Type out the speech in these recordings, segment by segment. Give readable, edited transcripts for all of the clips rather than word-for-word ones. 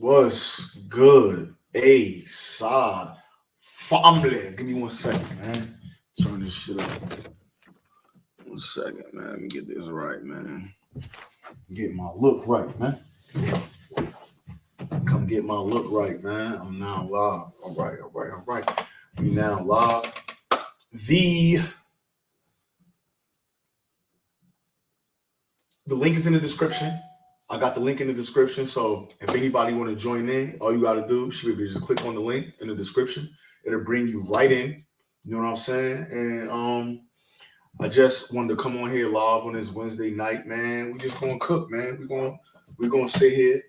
What's good? A side family. Give me 1 second, man. Turn this shit up. 1 second, man. Let me get this right, man. Get my look right, man. Come get my look right, man. I'm now live. All right. We now live. The the link is in the description. I got the link in the description. So if anybody want to join in, all you got to do should be just click on the link in the description. It'll bring you right in. You know what I'm saying? And I just wanted to come on here live on this Wednesday night, man. We just gonna cook, man. We're gonna sit here.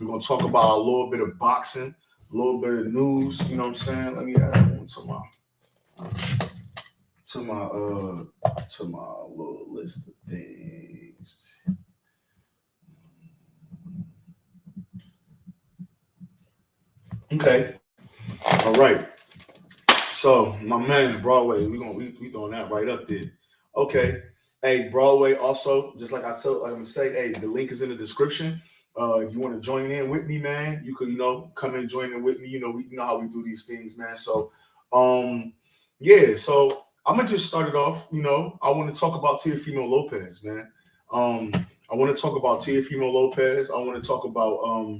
We're gonna talk about a little bit of boxing, a little bit of news. You know what I'm saying? Let me add one to my little list of things. Okay. All right. So my man Broadway, we throwing that right up there. Okay. Hey, Broadway, also, just like I'm gonna say, hey, the link is in the description. If you want to join in with me, man, you could, come and join in with me. We know how we do these things, man. So yeah, so I'm gonna just start it off. I want to talk about Teofimo Lopez, man. I want to talk about Teofimo Lopez. I want to talk about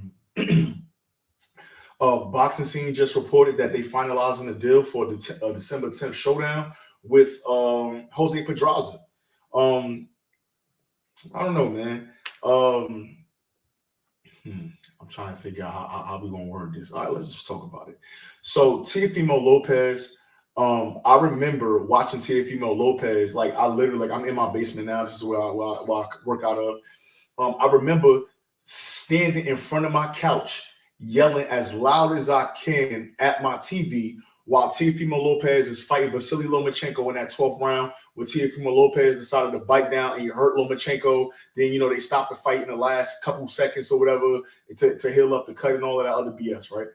boxing scene just reported that they finalizing a deal for the December 10th showdown with Jose Pedraza. I don't know, man. I'm trying to figure out how we're gonna word this. All right, let's just talk about it. So Teofimo Lopez, I remember watching Teofimo Lopez. Like I literally, like I'm in my basement now. This is where I work out of. I remember standing in front of my couch, yelling as loud as I can at my TV while Teofimo Lopez is fighting Vasily Lomachenko in that 12th round, where Teofimo Lopez decided to bite down and he hurt Lomachenko. Then, they stopped the fight in the last couple seconds or whatever to heal up the cut and all of that other BS, right?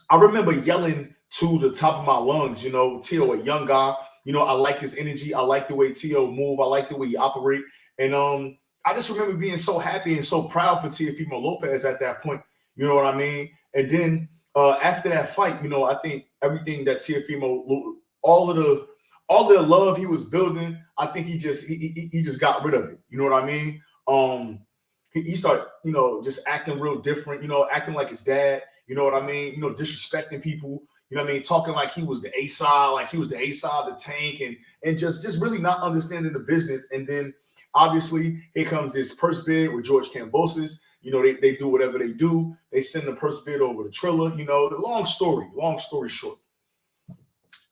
I remember yelling to the top of my lungs, Teo, a young guy, I like his energy. I like the way Teo move. I like the way he operate. And I just remember being so happy and so proud for Teofimo Lopez at that point. You know what I mean? And then after that fight, I think everything that Teofimo, all the love he was building, I think he just got rid of it. You know what I mean? He started, just acting real different. Acting like his dad. You know what I mean? Disrespecting people. You know what I mean? Talking like he was the A-side, like he was the A-side of the tank, and just really not understanding the business. And then obviously here comes this purse bid with George Kambosos. They do whatever they do. They send the purse bid over to Triller. The long story short.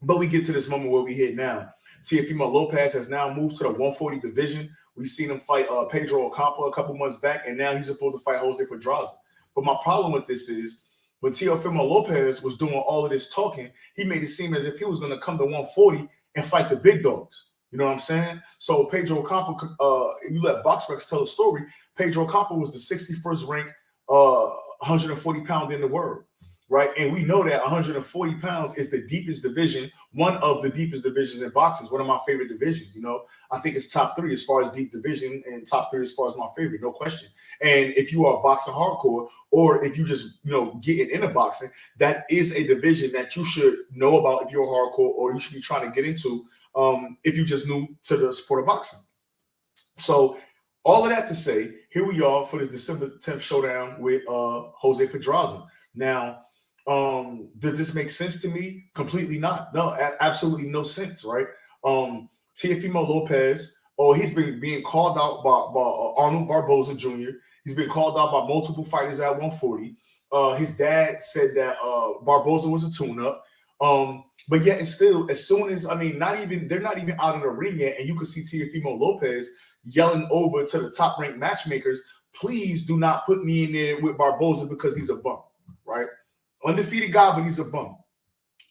But we get to this moment where we hit now. Teofimo Lopez has now moved to the 140 division. We've seen him fight Pedro Ocampo a couple months back, and now he's supposed to fight Jose Pedraza. But my problem with this is when Teofimo Lopez was doing all of this talking, he made it seem as if he was going to come to 140 and fight the big dogs. You know what I'm saying? So Pedro Ocampo, if you let BoxRec tell the story, Pedro Ocampo was the 61st ranked 140 pounder in the world, right? And we know that 140 pounds is the deepest division, one of the deepest divisions in boxing. It's one of my favorite divisions. I think it's top 3 as far as deep division and top 3 as far as my favorite, no question. And if you are boxing hardcore, or if you just getting into boxing, that is a division that you should know about if you're hardcore, or you should be trying to get into if you just new to the sport of boxing. So all of that to say, here we are for the December 10th showdown with Jose Pedraza. Now, does this make sense to me? Completely not. No, absolutely no sense, right? Teofimo Lopez, he's been being called out by Arnold Barboza Jr. He's been called out by multiple fighters at 140. His dad said that Barboza was a tune-up. But yet, it's still, as soon as, they're not even out of the ring yet, and you can see Teofimo Lopez yelling over to the top-ranked matchmakers, please do not put me in there with Barboza because he's a bum, right? Undefeated guy, but he's a bum,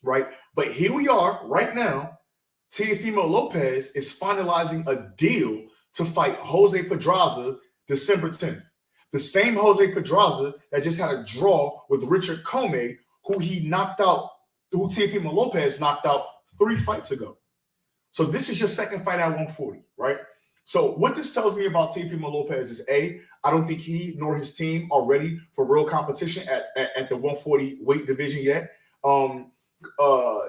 right? But here we are right now. Teofimo Lopez is finalizing a deal to fight Jose Pedraza December 10th. The same Jose Pedraza that just had a draw with Richard Commey, who Teofimo Lopez knocked out 3 fights ago. So this is your second fight at 140, right? So what this tells me about Teofimo Lopez is A, I don't think he nor his team are ready for real competition at the 140 weight division yet. Um,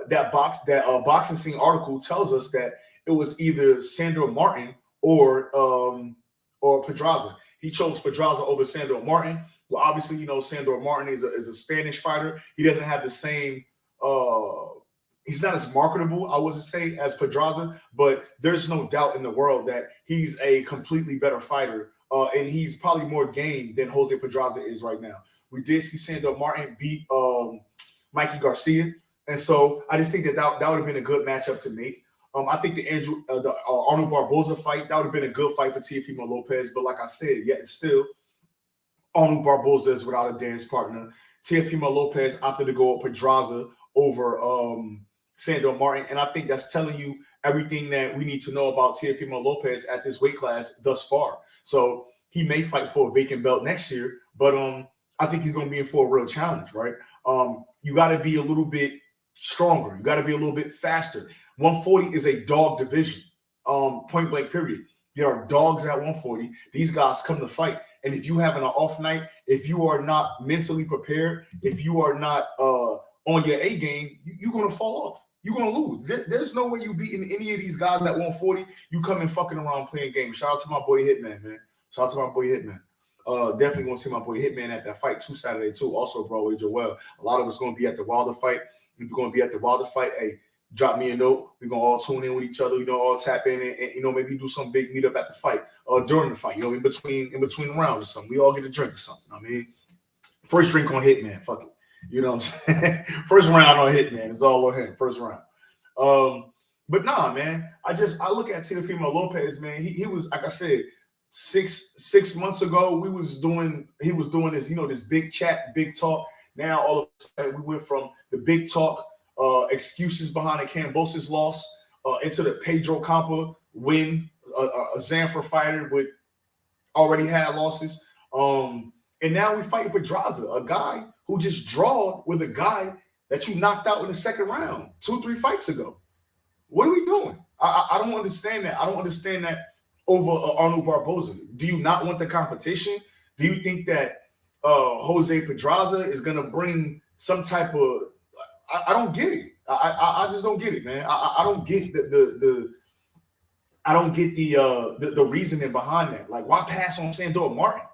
that boxing scene article tells us that it was either Sandor Martin or Pedraza. He chose Pedraza over Sandor Martin. Well, obviously, Sandor Martin is a Spanish fighter. He doesn't have the same. He's not as marketable, I would say, as Pedraza, but there's no doubt in the world that he's a completely better fighter, and he's probably more game than Jose Pedraza is right now. We did see Sandor Martin beat Mikey Garcia, and so I just think that would have been a good matchup to make. I think the Arnold Barboza fight, that would have been a good fight for Teofimo Lopez, but like I said, yet still, Arnold Barboza is without a dance partner. Teofimo Lopez opted to go with Pedraza over Sandor Martin, and I think that's telling you everything that we need to know about Teofimo Lopez at this weight class thus far. So he may fight for a vacant belt next year, but I think he's going to be in for a real challenge, right? You got to be a little bit stronger. You got to be a little bit faster. 140 is a dog division, point blank period. There are dogs at 140. These guys come to fight. And if you having an off night, if you are not mentally prepared, if you are not on your A game, you're going to fall off. You're going to lose. There's no way you beating any of these guys at 140. You come in fucking around playing games. Shout out to my boy Hitman, man. Shout out to my boy Hitman. Definitely going to see my boy Hitman at that fight too Saturday too. Also, Broadway Joel. A lot of us going to be at the Wilder fight. If you're going to be at the Wilder fight, hey, drop me a note. We're going to all tune in with each other. All tap in and maybe do some big meetup at the fight or during the fight. In between rounds or something. We all get a drink or something. I mean, first drink on Hitman. Fuck it. You know what I'm saying? First round on Hitman. It's all on him. First round. But nah, man. I look at Teofimo Lopez, man. He was, like I said, six months ago, he was doing this, this big chat, big talk. Now all of a sudden we went from the big talk, excuses behind the Kambosos loss, into the Pedro Campa win, a Zanfer fighter with already had losses. And now we fight Pedraza, a guy who just drawed with a guy that you knocked out in the second round 2-3 fights ago. What are we doing? I don't understand that. I don't understand that over Arnold Barboza. Do you not want the competition? Do you think that Jose Pedraza is going to bring some type of? I don't get it. I just don't get it, man. I don't get I don't get the reasoning behind that. Like, why pass on Sandor Martin?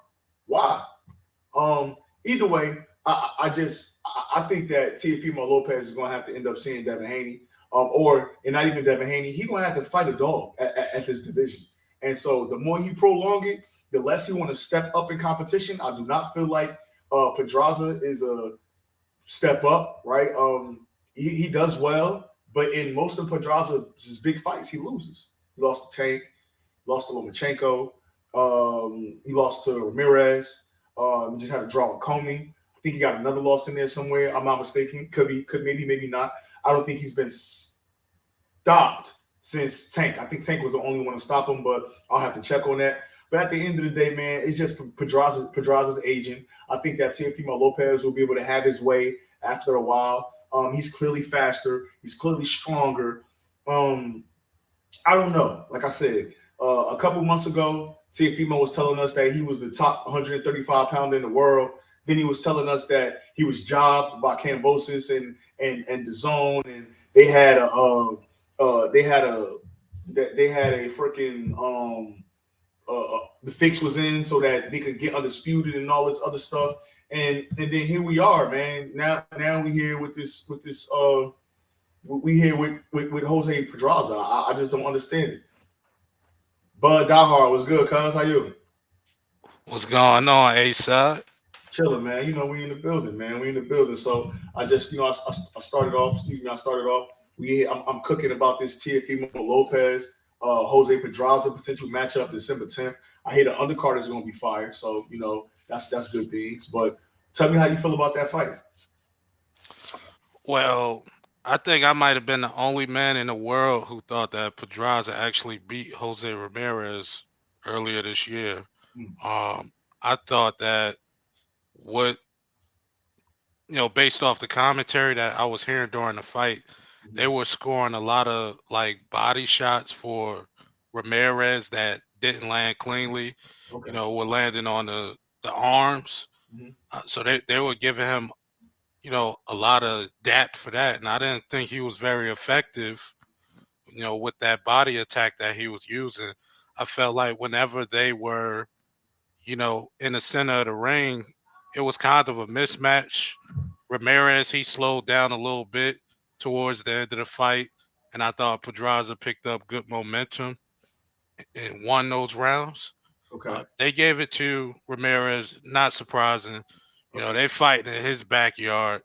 Why? Either way, I think that Teofimo Lopez is going to have to end up seeing Devin Haney, and not even Devin Haney. He's going to have to fight a dog at this division. And so the more he prolong it, the less he want to step up in competition. I do not feel like Pedraza is a step up, right? He does well, but in most of Pedraza's big fights, he loses. He lost to Tank, lost to Lomachenko, he lost to Ramirez. He just had a draw with Comey. I think he got another loss in there somewhere. I'm not mistaken. Could maybe not. I don't think he's been stopped since Tank. I think Tank was the only one to stop him, but I'll have to check on that. But at the end of the day, man, it's just Pedraza's aging. I think that Teofimo Lopez will be able to have his way after a while. He's clearly faster. He's clearly stronger. I don't know. Like I said, a couple months ago, Teofimo was telling us that he was the top 135 pounder in the world. Then he was telling us that he was jobbed by Kambosos and DAZN, and they had a freaking the fix was in so that they could get undisputed and all this other stuff. And then here we are, man. Now we here with this we here with Jose Pedraza. I just don't understand it. Bud Dahar was good, cuz. How you? What's going on, A-Side? Chilling, man. We in the building, man. We in the building. So I just, I started off. Excuse me. I started off. I'm cooking about this Teofimo Lopez, Jose Pedraza potential matchup December 10th. I hear the undercard is going to be fire. So that's good things. But tell me how you feel about that fight. Well, I think I might have been the only man in the world who thought that Pedraza actually beat Jose Ramirez earlier this year. I thought that what based off the commentary that I was hearing during the fight, they were scoring a lot of like body shots for Ramirez that didn't land cleanly. Okay. Were landing on the arms. Mhm. So they were giving him, a lot of dap for that. And I didn't think he was very effective, with that body attack that he was using. I felt like whenever they were, in the center of the ring, it was kind of a mismatch. Ramirez, he slowed down a little bit towards the end of the fight. And I thought Pedraza picked up good momentum and won those rounds. Okay. They gave it to Ramirez, not surprising. Okay. They fight in his backyard.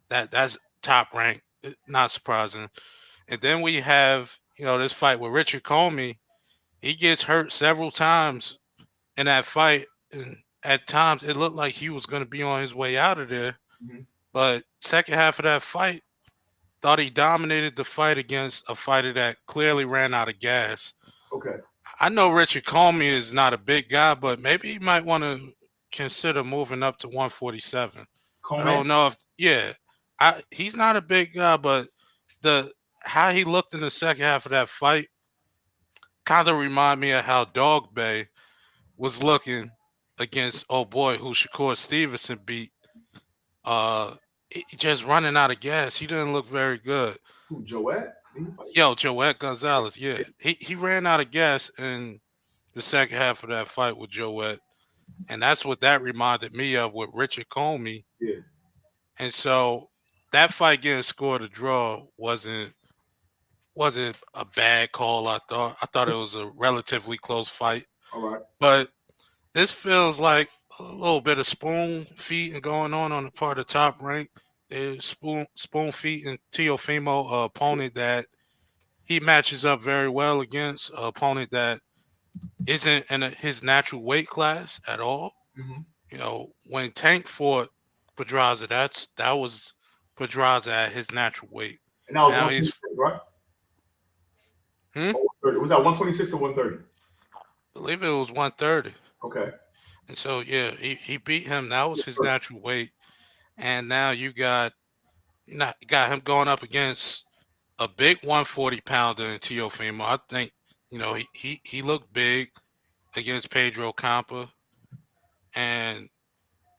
That's top rank, not surprising. And then we have, this fight with Richard Comey. He gets hurt several times in that fight, and at times it looked like he was going to be on his way out of there. Mhm. But second half of that fight, thought he dominated the fight against a fighter that clearly ran out of gas. Okay. I know Richard Comey is not a big guy, but maybe he might want to consider moving up to 147. I Coleman. don't know if he's not a big guy, but the how he looked in the second half of that fight kind of remind me of how Dog Bay was looking against who Shakur Stevenson beat. Just running out of gas. He didn't look very good. Who, Joet? Did he fight? Yo, Joet Gonzalez. Yeah, he ran out of gas in the second half of that fight with Joet, and that's what that reminded me of with Richard Comey. Yeah. And so that fight getting scored a draw wasn't a bad call. I thought it was a relatively close fight. All right. But this feels like a little bit of spoon feeding going on the part of Top Rank. There's spoon feeding Teofimo, an opponent that he matches up very well against, an opponent that isn't in his natural weight class at all. Mm-hmm. When Tank fought Pedraza, that was Pedraza at his natural weight. And that was 126, right? Was that 126 or 130? I believe it was 130. Okay. And so he beat him. That was his natural weight. And now you got him going up against a big 140 pounder in Teofimo. I think, he looked big against Pedro Campa. And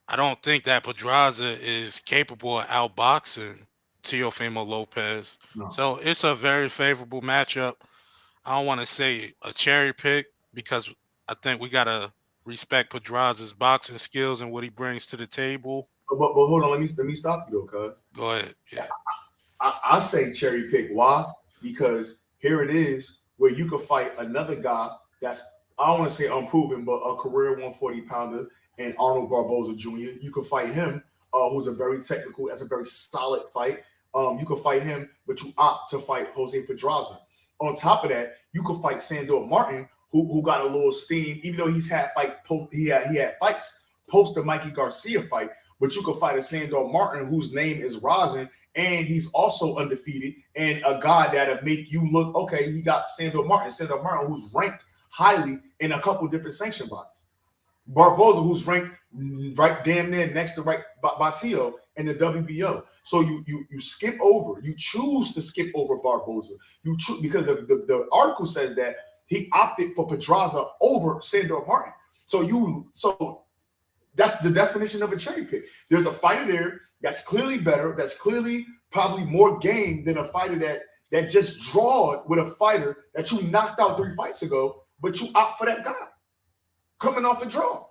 I don't think that Pedraza is capable of outboxing Teofimo Lopez. No. So it's a very favorable matchup. I don't want to say a cherry pick because I think we got to respect Pedraza's boxing skills and what he brings to the table. But hold on, let me stop you though, cuz. Go ahead. Yeah. I say cherry pick. Why? Because here it is where you could fight another guy that's, I don't want to say unproven, but a career 140 pounder and Arnold Barboza Jr. You could fight him, who's a very technical, that's a very solid fight. You could fight him, but you opt to fight Jose Pedraza. On top of that, you could fight Sandor Martin, who got a little steam, even though he had fights post the Mikey Garcia fight. But you could fight a Sandor Martin whose name is rising, and he's also undefeated, and a guy that'll make you look, okay, he got Sandor Martin who's ranked highly in a couple different sanction bodies. Barboza, who's ranked right damn near next to Batillo in the WBO. So you choose to skip over Barboza. Because the article says that he opted for Pedraza over Sandor Martin. So that's the definition of a cherry pick. There's a fighter there that's clearly better, that's clearly probably more game than a fighter that just drawed with a fighter that you knocked out 3 fights ago, but you opt for that guy coming off a draw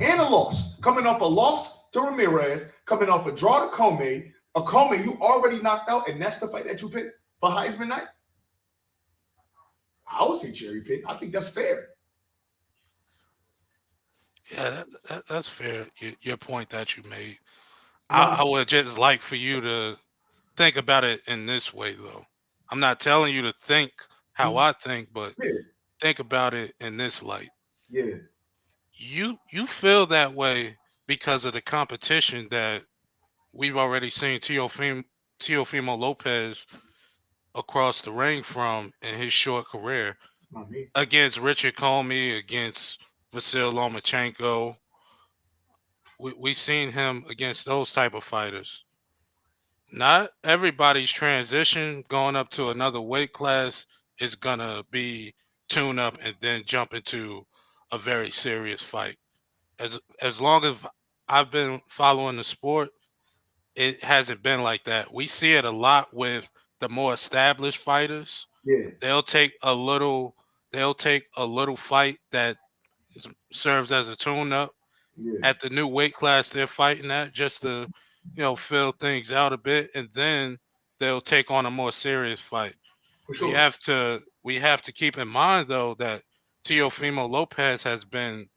and a loss, coming off a loss to Ramirez, coming off a draw to Comey, a Comey you already knocked out, and that's the fight that you picked for Heisman night. I would say cherry pick. I think that's fair. Yeah, that's fair. Your point that you made. I would just like for you to think about it in this way, though. I'm not telling you to think how I think, but think about it in this light. Yeah. You feel that way because of the competition that we've already seen Teofimo Lopez across the ring from in his short career against Richard Comey, against Vasyl Lomachenko. We've seen him against those type of fighters. Not everybody's transition going up to another weight class is gonna be tune up and then jump into a very serious fight. As long as I've been following the sport, it hasn't been like that. We see it a lot with the more established fighters. Yeah, They'll take a little they'll take a little fight that serves as a tune up yeah, at the new weight class they're fighting at, just to, fill things out a bit, and then they'll take on a more serious fight. for We sure. have to we have to keep in mind though that Teofimo Lopez has been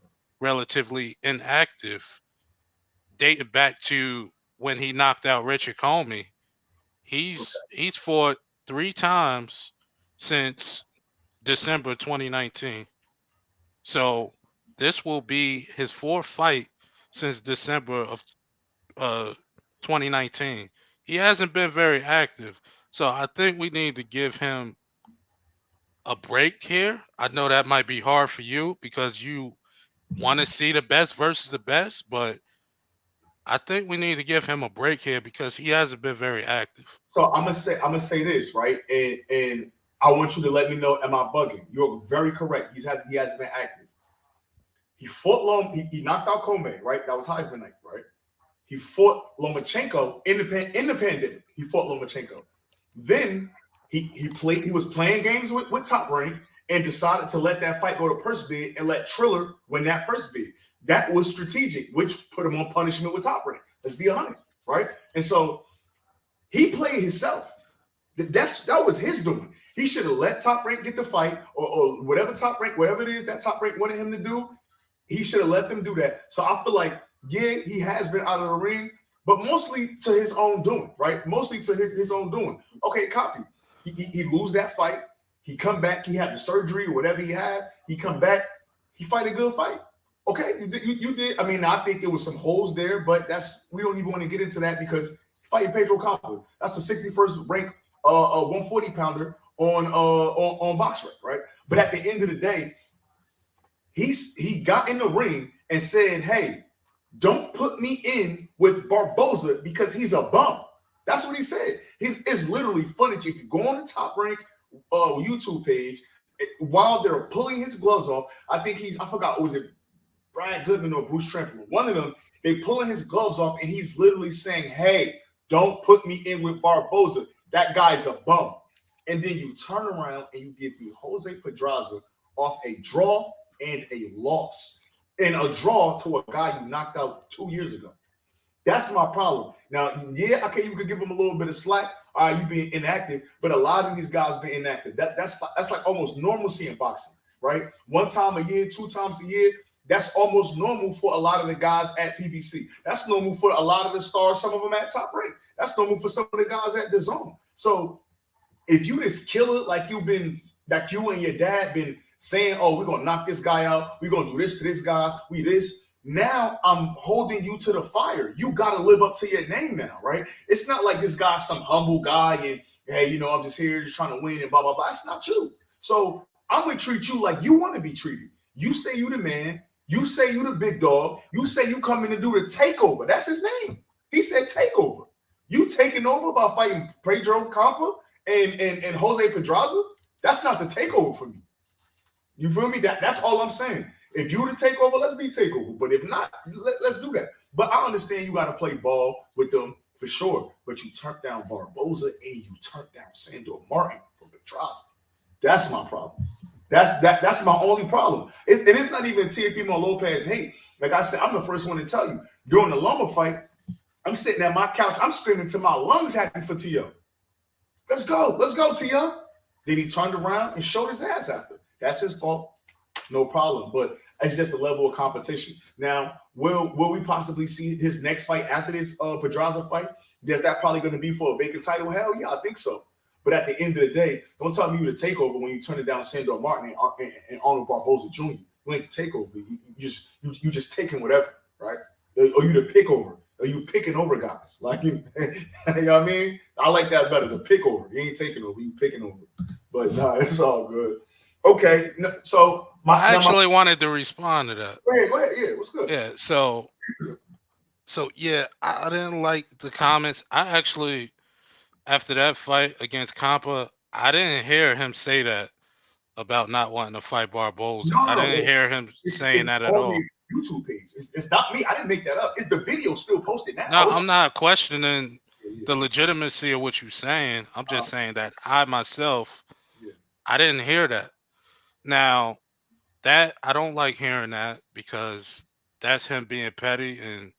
relatively inactive dating back to when he knocked out Richard Comey. He's fought 3 times since December 2019. So this will be his fourth fight since December of uh 2019. He hasn't been very active. So I think we need to give him a break here. I know that might be hard for you because you want to see the best versus the best, but I think we need to give him a break here because he hasn't been very active. So I'm gonna say this, right? And I want you to let me know, am I bugging? You're very correct. He has been active. He fought he knocked out Comey, right? That was Heisman night, right? He fought Lomachenko in the pandemic. He fought Lomachenko. Then he was playing games with Top Rank and decided to let that fight go to purse bid and let Triller win that purse bid. That was strategic, which put him on punishment with Top Rank. Let's be honest, right? And so he played himself. That was his doing. He should have let Top Rank get the fight, or whatever whatever it is that Top Rank wanted him to do. He should have let them do that. So I feel like, yeah, he has been out of the ring, but mostly to his own doing, right? Mostly to his own doing. Okay, copy. He lose that fight. He come back. He had the surgery or whatever he had. He come back. He fight a good fight. Okay, you did. I mean, I think there was some holes there, but we don't even want to get into that because fighting Pedro Campo, that's the 61st ranked 140 pounder on BoxRec, right? But at the end of the day, he got in the ring and said, "Hey, don't put me in with Barboza because he's a bum." That's what he said. It's literally footage. If you go on the Top Rank YouTube page, while they're pulling his gloves off, I forgot, was it Brad Goodman or Bruce Trample? One of them, they pulling his gloves off, and he's literally saying, "Hey, don't put me in with Barboza. That guy's a bum." And then you turn around and you give me Jose Pedraza off a draw and a loss. And a draw to a guy you knocked out 2 years ago. That's my problem. Now, yeah, okay, you could give him a little bit of slack. All right, you being inactive, but a lot of these guys being inactive. That's like almost normalcy in boxing, right? 1 time a year, 2 times a year. That's almost normal for a lot of the guys at PBC. That's normal for a lot of the stars, some of them at Top Rank. That's normal for some of the guys at DAZN. So if you just kill it like you and your dad been saying, "Oh, we're gonna knock this guy out, we're gonna do this to this guy, now I'm holding you to the fire. You gotta live up to your name now, right? It's not like this guy's some humble guy and, hey, I'm just here just trying to win and blah blah blah. That's not true. So I'm gonna treat you like you want to be treated. You say you the man, you say you the big dog, you say you come in to do the takeover. That's his name. He said takeover. You taking over by fighting Pedro Campo and Jose Pedraza? That's not the takeover for me. You feel me? That's all I'm saying. If you to take over, let's be takeover. But if not, let's do that. But I understand you got to play ball with them for sure. But you turned down Barboza and you turned down Sandor Martin for Pedraza. That's my problem. That's my only problem. It is not even Teofimo Lopez hate. Like I said, I'm the first one to tell you. During the Loma fight, I'm sitting at my couch. I'm screaming to my lungs happy for T.O. Let's go, T.O. Then he turned around and showed his ass after. That's his fault. No problem. But it's just the level of competition. Now, will we possibly see his next fight after this Pedraza fight? Is that probably going to be for a vacant title? Hell yeah, I think so. But at the end of the day, don't tell me you to take over when you turn it down Sandor Martin and Arnold Barboza Jr. You ain't to take over. You just taking whatever, right? Or you to pick over. Or you picking over guys. Like you know what I mean? I like that better. The pick over. You ain't taking over. You picking over. But nah, it's all good. Okay, so I actually wanted to respond to that. Go ahead. Yeah, what's good? Yeah, so yeah, I didn't like the comments. I actually, after that fight against Campa, I didn't hear him say that about not wanting to fight Barboza. No, I no, didn't hear him saying it's that at on the all. YouTube page. It's not me. I didn't make that up. It's the video still posted now. No, I'm not questioning Yeah, the legitimacy of what you're saying. I'm uh, just saying that I myself, yeah, I didn't hear that. Now, that I don't like hearing that because that's him being petty and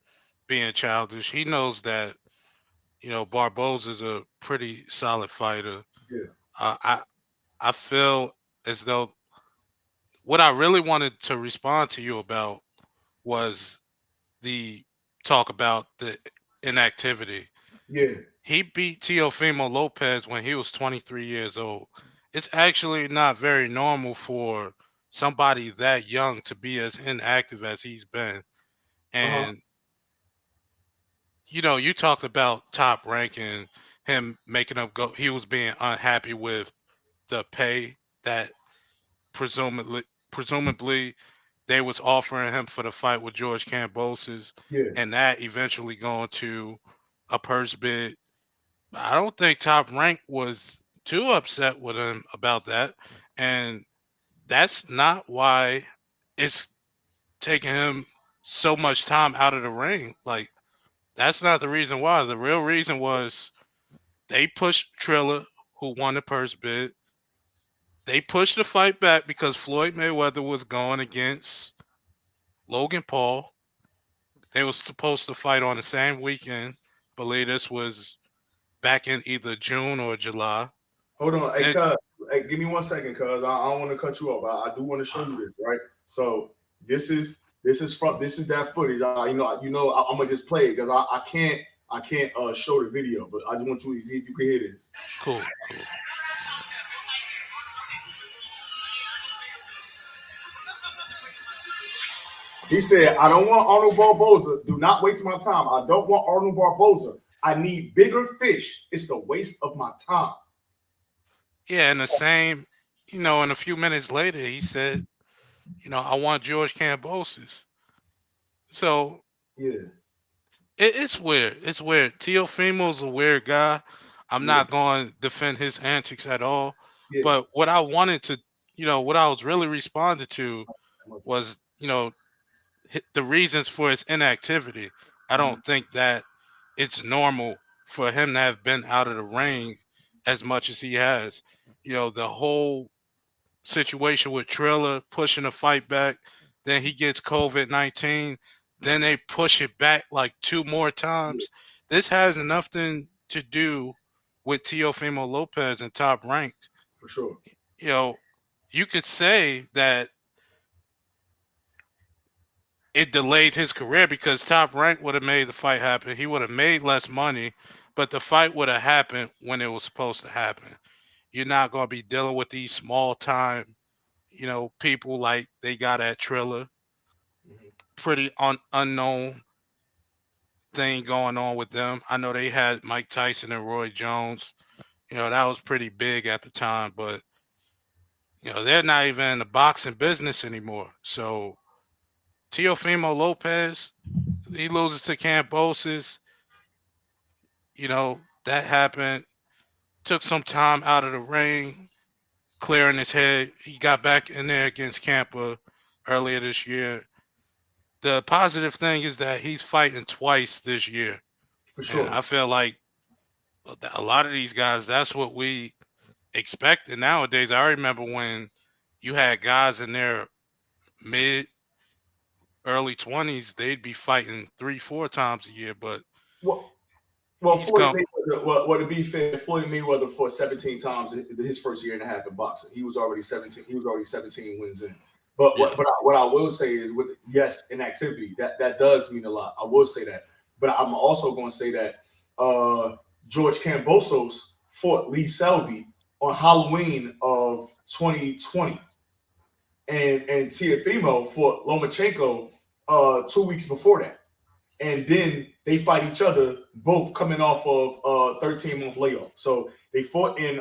being childish. He knows that, Barboza's a pretty solid fighter. yeah, Uh, I I feel as though what I really wanted to respond to you about was the talk about the inactivity. yeah. He beat Teofimo Lopez when he was 23 years old. It's actually not very normal for somebody that young to be as inactive as he's been. Uh-huh. And you talked about Top Rank and him making up go. He was being unhappy with the pay that presumably they was offering him for the fight with George Kambosos, Yeah. and that eventually going to a purse bid. I don't think Top Rank was too upset with him about that, and that's not why it's taking him so much time out of the ring. Like, that's not the reason why. The real reason was they pushed Triller, who won the purse bid. They pushed the fight back because Floyd Mayweather was going against Logan Paul. They was supposed to fight on the same weekend. I believe this was back in either June or July. Hold on. Hey, Then, cuz, hey, give me 1 second, cuz. I don't want to cut you off. I do want to show you this, right? So this is that footage. I'm gonna just play it because I can't show the video, but I just want you to see if you can hear this. cool. He said, I don't want Arnold Barboza. Do not waste my time. I don't want Arnold Barboza. I need bigger fish. It's the waste of my time. Yeah, and the same, and a few minutes later, he said, I want George Kambosos. So Yeah. it's weird. It's weird. Teofimo's a weird guy. I'm Yeah. not going to defend his antics at all. Yeah. But what I wanted to, what I was really responding to was, the reasons for his inactivity. I don't think that it's normal for him to have been out of the ring as much as he has. The whole situation with Triller pushing the fight back, then he gets COVID-19, then they push it back like 2 more times. This has nothing to do with Teofimo Lopez and Top Rank. For sure. You could say that it delayed his career because Top Rank would have made the fight happen. He would have made less money, but the fight would have happened when it was supposed to happen. You're not going to be dealing with these small time, people like they got at Triller. Pretty unknown thing going on with them. I know they had Mike Tyson and Roy Jones. That was pretty big at the time, but they're not even in the boxing business anymore. So Teofimo Lopez, he loses to Kambosos. That happened. Took some time out of the ring, clearing his head. He got back in there against Campa earlier this year. The positive thing is that he's fighting twice this year. For sure. And I feel like a lot of these guys, that's what we expected nowadays. I remember when you had guys in their early 20s, they'd be fighting 3-4 times a year, but Floyd Mayweather, to be fair, Floyd Mayweather fought 17 times his first year and a half in boxing. He was already 17. He was already 17 wins in. But what I will say is, with inactivity, that does mean a lot. I will say that. But I'm also going to say that George Kambosos fought Lee Selby on Halloween of 2020, and Teofimo fought Lomachenko 2 weeks before that. And then they fight each other, both coming off of 13-month layoff. So they fought in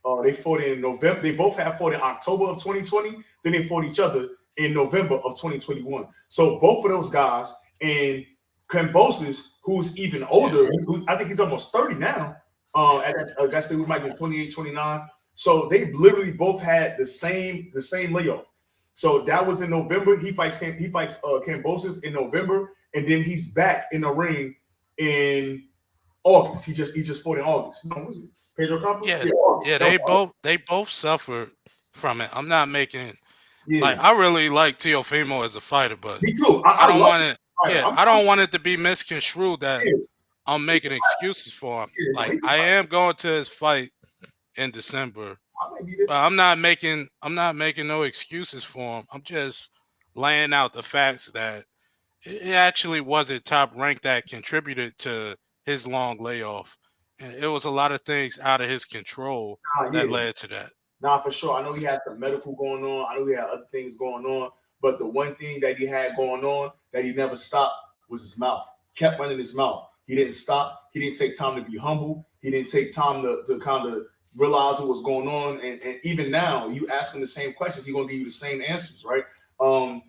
November. They both have fought in October of 2020. Then they fought each other in November of 2021. So both of those guys, and Kambosos, who's even older, I think he's almost 30 now. I guess he might be 28, 29. So they literally both had the same layoff. So that was in November. He fights Kambosos in November, and then he's back in the ring in August. He just fought in August. No, was it Pedro Campos? Yeah, August. yeah, they both suffered from it. I'm not making Yeah, like I really like Teofimo as a fighter, but me too. I I don't love want it. it. Yeah, I don't want it to be misconstrued that Yeah, I'm making excuses for him. yeah, Like I am going to his fight in December, but I'm not making no excuses for him. I'm just laying out the facts that it actually wasn't Top Rank that contributed to his long layoff. And it was a lot of things out of his control that yeah. led to that. Nah, for sure. I know he had some medical going on. I know he had other things going on. But the one thing that he had going on that he never stopped was his mouth. Kept running his mouth. He didn't stop. He didn't take time to be humble. He didn't take time to kind of realize what was going on. And even now, you ask him the same questions, he's gonna give you the same answers, right? And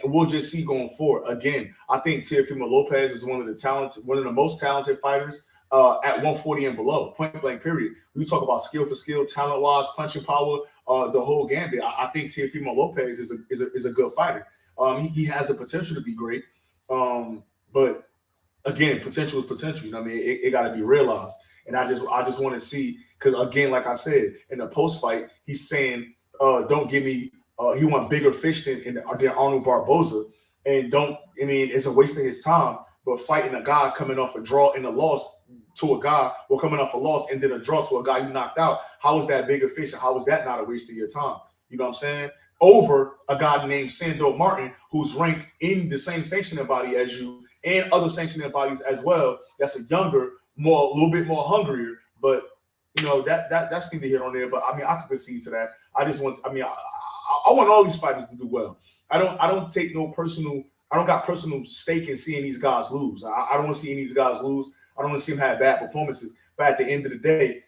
we'll just see going forward. Again, I think Teofimo Lopez is one of the most talented fighters at 140 and below, point blank, period. We talk about skill for skill, talent wise, punching power, the whole gambit. I think Teofimo Lopez is a good fighter. He has the potential to be great, but again, potential is potential. You know what I mean? It got to be realized. And I just want to see, because again, like I said, in the post fight, he's saying, "Don't give me." He want bigger fish than Arnold Barboza, and it's a waste of his time. But fighting a guy coming off a draw and a loss to a guy, or coming off a loss and then a draw to a guy you knocked out, how is that bigger fish, and how is that not a waste of your time? You know what I'm saying? Over a guy named Sandor Martin, who's ranked in the same sanctioning body as you and other sanctioning bodies as well. That's a little bit more hungrier, but that's neither here nor there. But I mean, I can concede to that. I want all these fighters to do well. I don't take no personal. I don't got personal stake in seeing these guys lose. I don't want to see any of these guys lose. I don't want to see them have bad performances. But at the end of the day,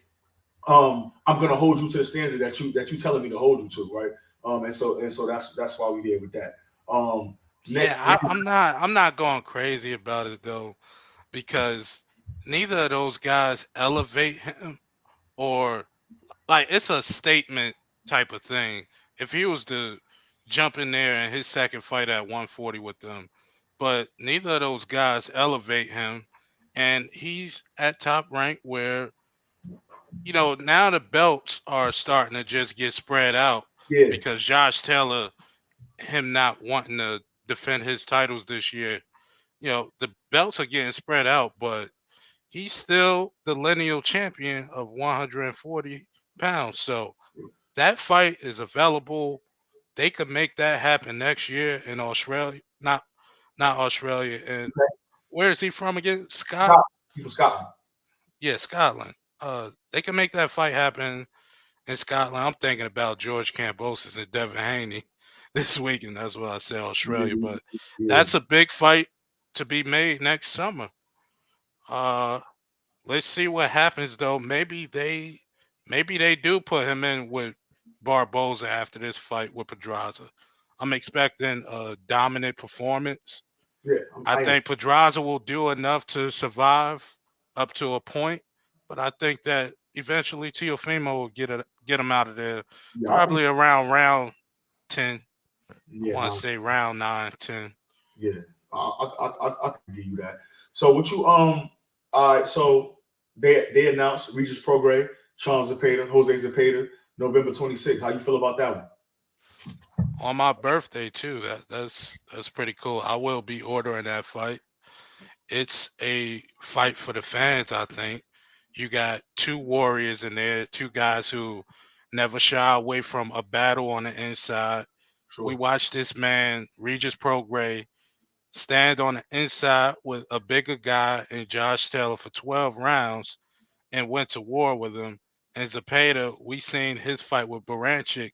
I'm gonna hold you to the standard that you telling me to hold you to, right? And so that's why we did with that. I'm not going crazy about it though, because neither of those guys elevate him or like it's a statement type of thing. If he was to jump in there in his second fight at 140 with them, but neither of those guys elevate him, and he's at Top Rank where now the belts are starting to just get spread out Yeah, because Josh Taylor, him not wanting to defend his titles this year, the belts are getting spread out, but he's still the lineal champion of 140 pounds. So that fight is available. They could make that happen next year in Australia. Not Australia. And where is he from again? people Scotland. Yeah, Scotland. They can make that fight happen in Scotland. I'm thinking about George Kambosos and Devin Haney this weekend. That's what I said, Australia. But Yeah. that's a big fight to be made next summer. Let's see what happens though. Maybe they do put him in with Barboza after this fight with Pedraza. I'm expecting a dominant performance. Yeah, I think Pedraza will do enough to survive up to a point, but I think that eventually Teofimo will get him out of there, yeah, probably around round 10. I yeah, want to say round 9, 10. yeah. I can give you that. So what you all right, so they announced Regis Prograis, Charles Zepeda, Jose Zepeda, November 26th. How you feel about that one? On my birthday too. That's pretty cool. I will be ordering that fight. It's a fight for the fans, I think. You got two warriors in there, two guys who never shy away from a battle on the inside. We Sure. watched this man, Regis Prograis, stand on the inside with a bigger guy in Josh Taylor for 12 rounds and went to war with him. And Zepeda, we seen his fight with Baranchik,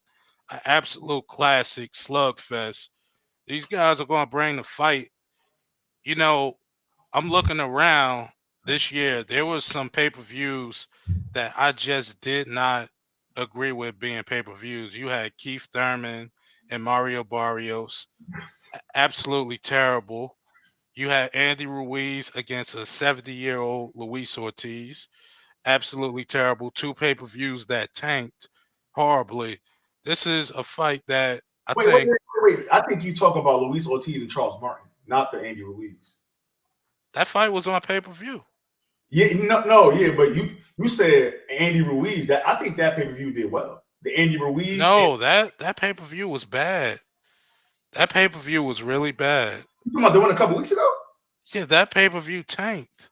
an absolute classic slugfest. These guys are going to bring the fight. You know, I'm looking around this year. There was some pay-per-views that I just did not agree with being pay-per-views. You had Keith Thurman and Mario Barrios, absolutely terrible. You had Andy Ruiz against a 70-year-old Luis Ortiz, absolutely terrible. Two pay-per-views that tanked. horribly. This is a fight that I Wait, wait, think wait, wait, wait. I think you talking about Luis Ortiz and Charles Martin, not the Andy Ruiz. that fight was on pay-per-view. Yeah, no, yeah, but you said Andy Ruiz. That I think that pay per view did well. The Andy Ruiz. No, that pay-per-view was bad. That pay-per-view was really bad. You talking about the one a couple weeks ago? Yeah, that pay-per-view tanked.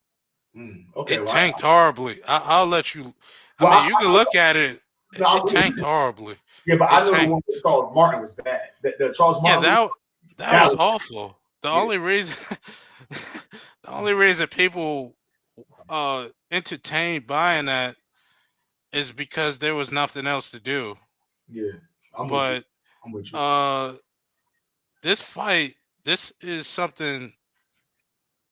Okay, It well, tanked horribly. I'll let you. I well, mean, you can look at it. It tanked horribly. Yeah, but It I know the tanked. one with Charles Martin was bad. The Charles Yeah, Martin. that was awful. The Yeah. only reason the only reason people entertained buying that is because there was nothing else to do. Yeah, I'm But with you. this fight, this is something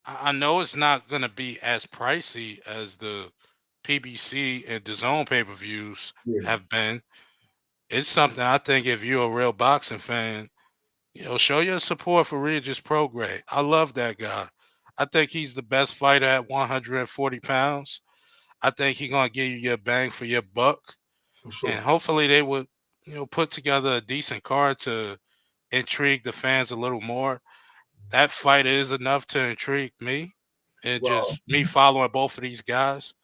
I know it's not gonna be as pricey as the PBC and the Zone pay-per-views Yeah. have been. It's something I think if you're a real boxing fan, show your support for Regis Prograis. I love that guy. I think he's the best fighter at 140 pounds. I think he's gonna give you your bang for your buck. For sure. And hopefully they would, put together a decent card to intrigue the fans a little more. That fight is enough to intrigue me, and just me following both of these guys.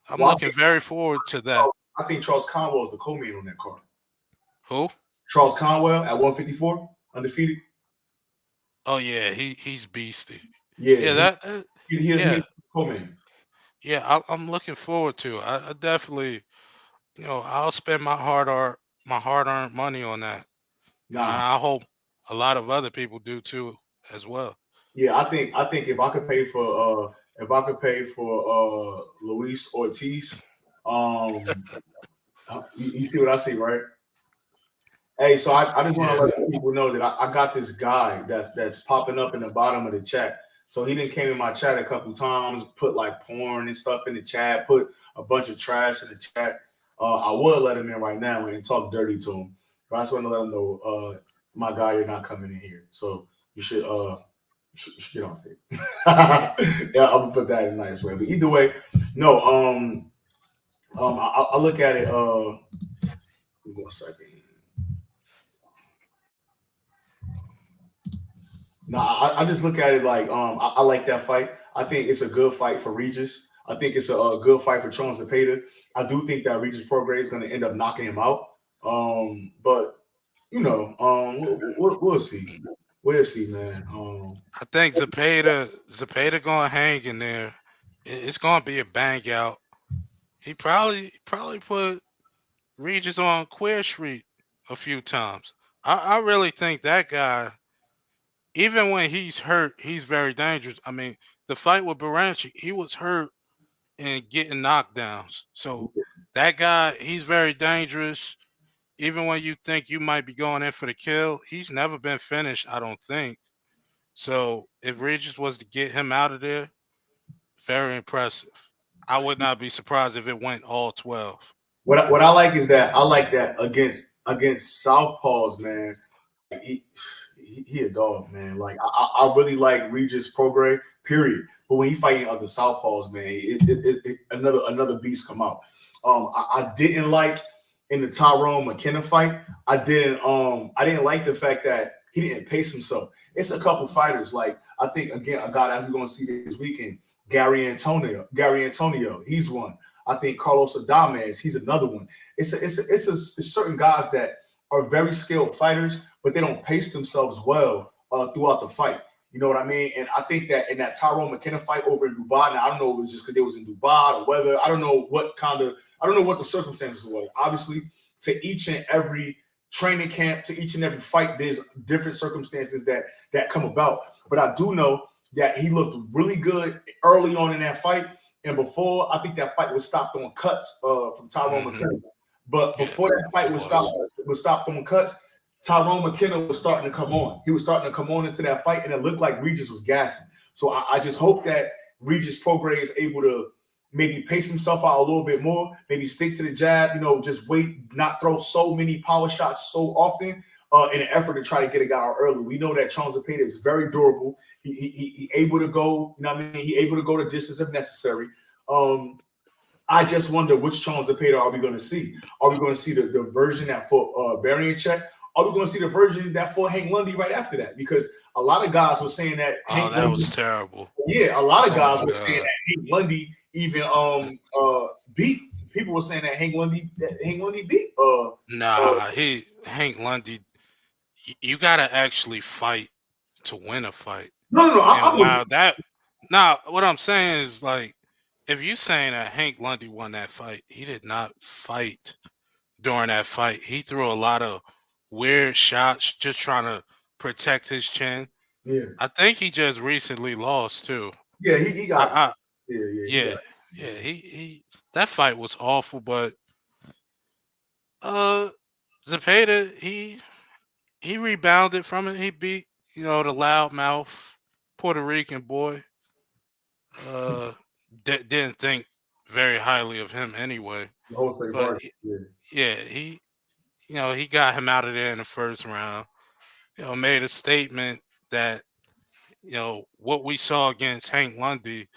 I'm looking very forward to that. I think Charles Conwell is the co-main on that card. Who? Charles Conwell at 154, undefeated. Oh yeah, he's beastie. Yeah, he's co-main. Yeah, I'm looking forward to it. I definitely, I'll spend my hard-earned money on that. I hope a lot of other people do too as well. Yeah, I think if I could pay for Luis Ortiz, you see what I see, right? Hey, so I just want to let people know that I got this guy that's popping up in the bottom of the chat. So he didn't came in my chat a couple times, put like porn and stuff in the chat, put a bunch of trash in the chat. I would let him in right now and talk dirty to him, but I just want to let him know, my guy, you're not coming in here. So you should get off it. Yeah, I'm gonna put that in a nice way. But either way, no. I look at it. Give me 1 second. No, I just look at it like I like that fight. I think it's a good fight for Regis. I think it's a good fight for Charles Zepeda. I do think that Regis Prograis is going to end up knocking him out. But we'll see. We'll see, man. I think Zepeda gonna hang in there. It's gonna be a bang out. He probably put Regis on Queer Street a few times. I really think that guy, even when he's hurt, he's very dangerous. I mean, the fight with Baranchi, he was hurt and getting knockdowns. So that guy, he's very dangerous. Even when you think you might be going in for the kill, he's never been finished, I don't think. So if Regis was to get him out of there, very impressive. I would not be surprised if it went all 12. What I like is that I like that against Southpaws, man. He a dog, man. Like I really like Regis Prograis, period. But when he fighting other Southpaws, man, another beast come out. I didn't like in the Tyrone McKenna fight. I didn't like the fact that he didn't pace himself. It's a couple fighters. Like I think again, a guy that we're gonna see this weekend, Gary Antonio, he's one. I think Carlos Adames, he's another one. It's certain guys that are very skilled fighters, but they don't pace themselves well throughout the fight. You know what I mean? And I think that in that Tyrone McKenna fight over in Dubai, now I don't know if it was just because they was in Dubai or whether, I don't know what the circumstances were. Obviously, to each and every training camp, to each and every fight, there's different circumstances that come about. But I do know that he looked really good early on in that fight. And before, I think that fight was stopped on cuts from Tyrone McKenna. But before that fight was stopped on cuts, Tyrone McKenna was starting to come on. He was starting to come on into that fight, and it looked like Regis was gassing. So I just hope that Regis Prograis is able to maybe pace himself out a little bit more, maybe stick to the jab, just wait, not throw so many power shots so often in an effort to try to get a guy out early. We know that Charles Zepeda is very durable. He able to go, He able to go the distance if necessary. I just wonder which Charles Zepeda are we going to see? Are we going to see the version that fought Barianchek? Are we going to see the version that fought Hank Lundy right after that? Because a lot of guys were saying that Hank that Lundy, was terrible. Yeah, a lot of guys were God. saying that Hank Lundy even beat. People were saying that Hank Lundy beat. Hank Lundy. You gotta actually fight to win a fight. No. What I'm saying is, like, if you saying that Hank Lundy won that fight, he did not fight during that fight. He threw a lot of weird shots just trying to protect his chin. Yeah. I think he just recently lost too. Yeah, he got he that fight was awful, but Zepeda, he rebounded from it. He beat, the loudmouth Puerto Rican boy. Didn't think very highly of him anyway. But he got him out of there in the first round. Made a statement that what we saw against Hank Lundy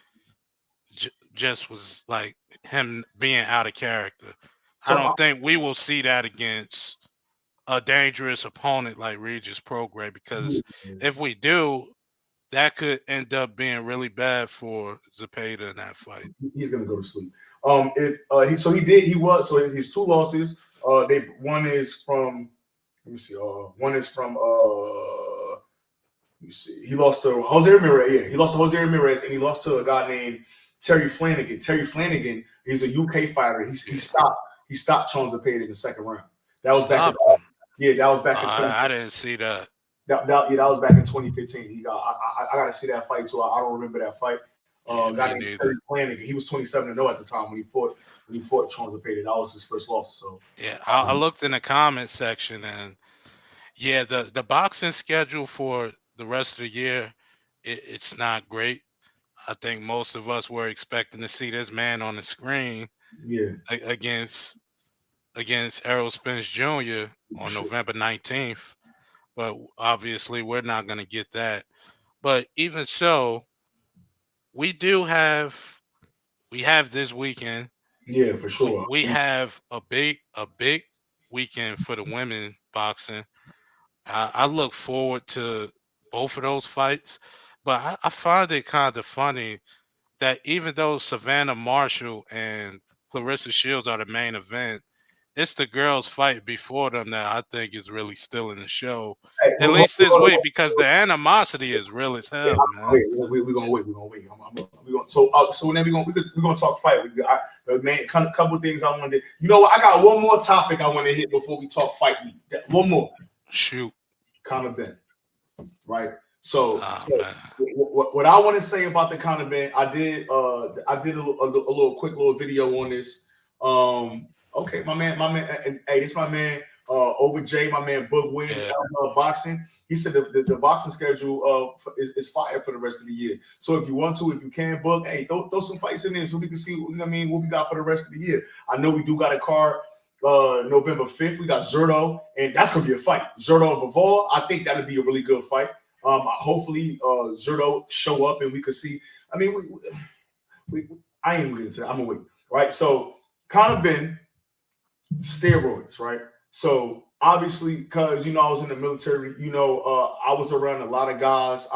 just was like him being out of character. So I don't think we will see that against a dangerous opponent like Regis Prograis, because if we do, that could end up being really bad for Zepeda in that fight. He's gonna go to sleep. His two losses. One is from. Let me see. One is from. Let me see. He lost to Jose Ramirez. Yeah, he lost to Jose Ramirez, and he lost to a guy named Terry Flanagan. Terry Flanagan. He's a UK fighter. He stopped Charles Zepeda in the second round. That was back. That was back in. I didn't see that. That was back in 2015. I got to see that fight, so I don't remember that fight. Guy named Terry Flanagan. He was 27-0 at the time when he fought Charles Zepeda. That was his first loss. So yeah, I looked in the comment section, and yeah, the boxing schedule for the rest of the year, it's not great. I think most of us were expecting to see this man on the screen, against Errol Spence Jr. on November 19th. But obviously, we're not going to get that. But even so, we have this weekend. Yeah, for sure. We have a big weekend for the women boxing. I look forward to both of those fights, but I find it kind of funny that even though Savannah Marshall and Clarissa Shields are the main event, it's the girls' fight before them that I think is really still in the show. At least this week, because the animosity is real as hell, man. We're gonna wait. So then we're gonna talk fight. A couple of things I wanted. You know what? I got one more topic I want to hit before we talk fight week. One more. Shoot. Conor Benn. Right. So what I want to say about the Conor Benn, I did a little quick video on this. Okay, my man, and hey, this my man over J, my man Boog Williams, boxing. He said the boxing schedule is fire for the rest of the year. So if you can, Boog, hey, throw some fights in there so we can see what we got for the rest of the year. I know we do got a card November 5th. We got Zurdo, and that's gonna be a fight. Zurdo and Bivol, I think that'll be a really good fight. Hopefully Zurdo show up and we could see. I mean, I ain't gonna get into that. I'm gonna wait. Right. So Conor Benn, steroids, right? So obviously, because I was in the military, I was around a lot of guys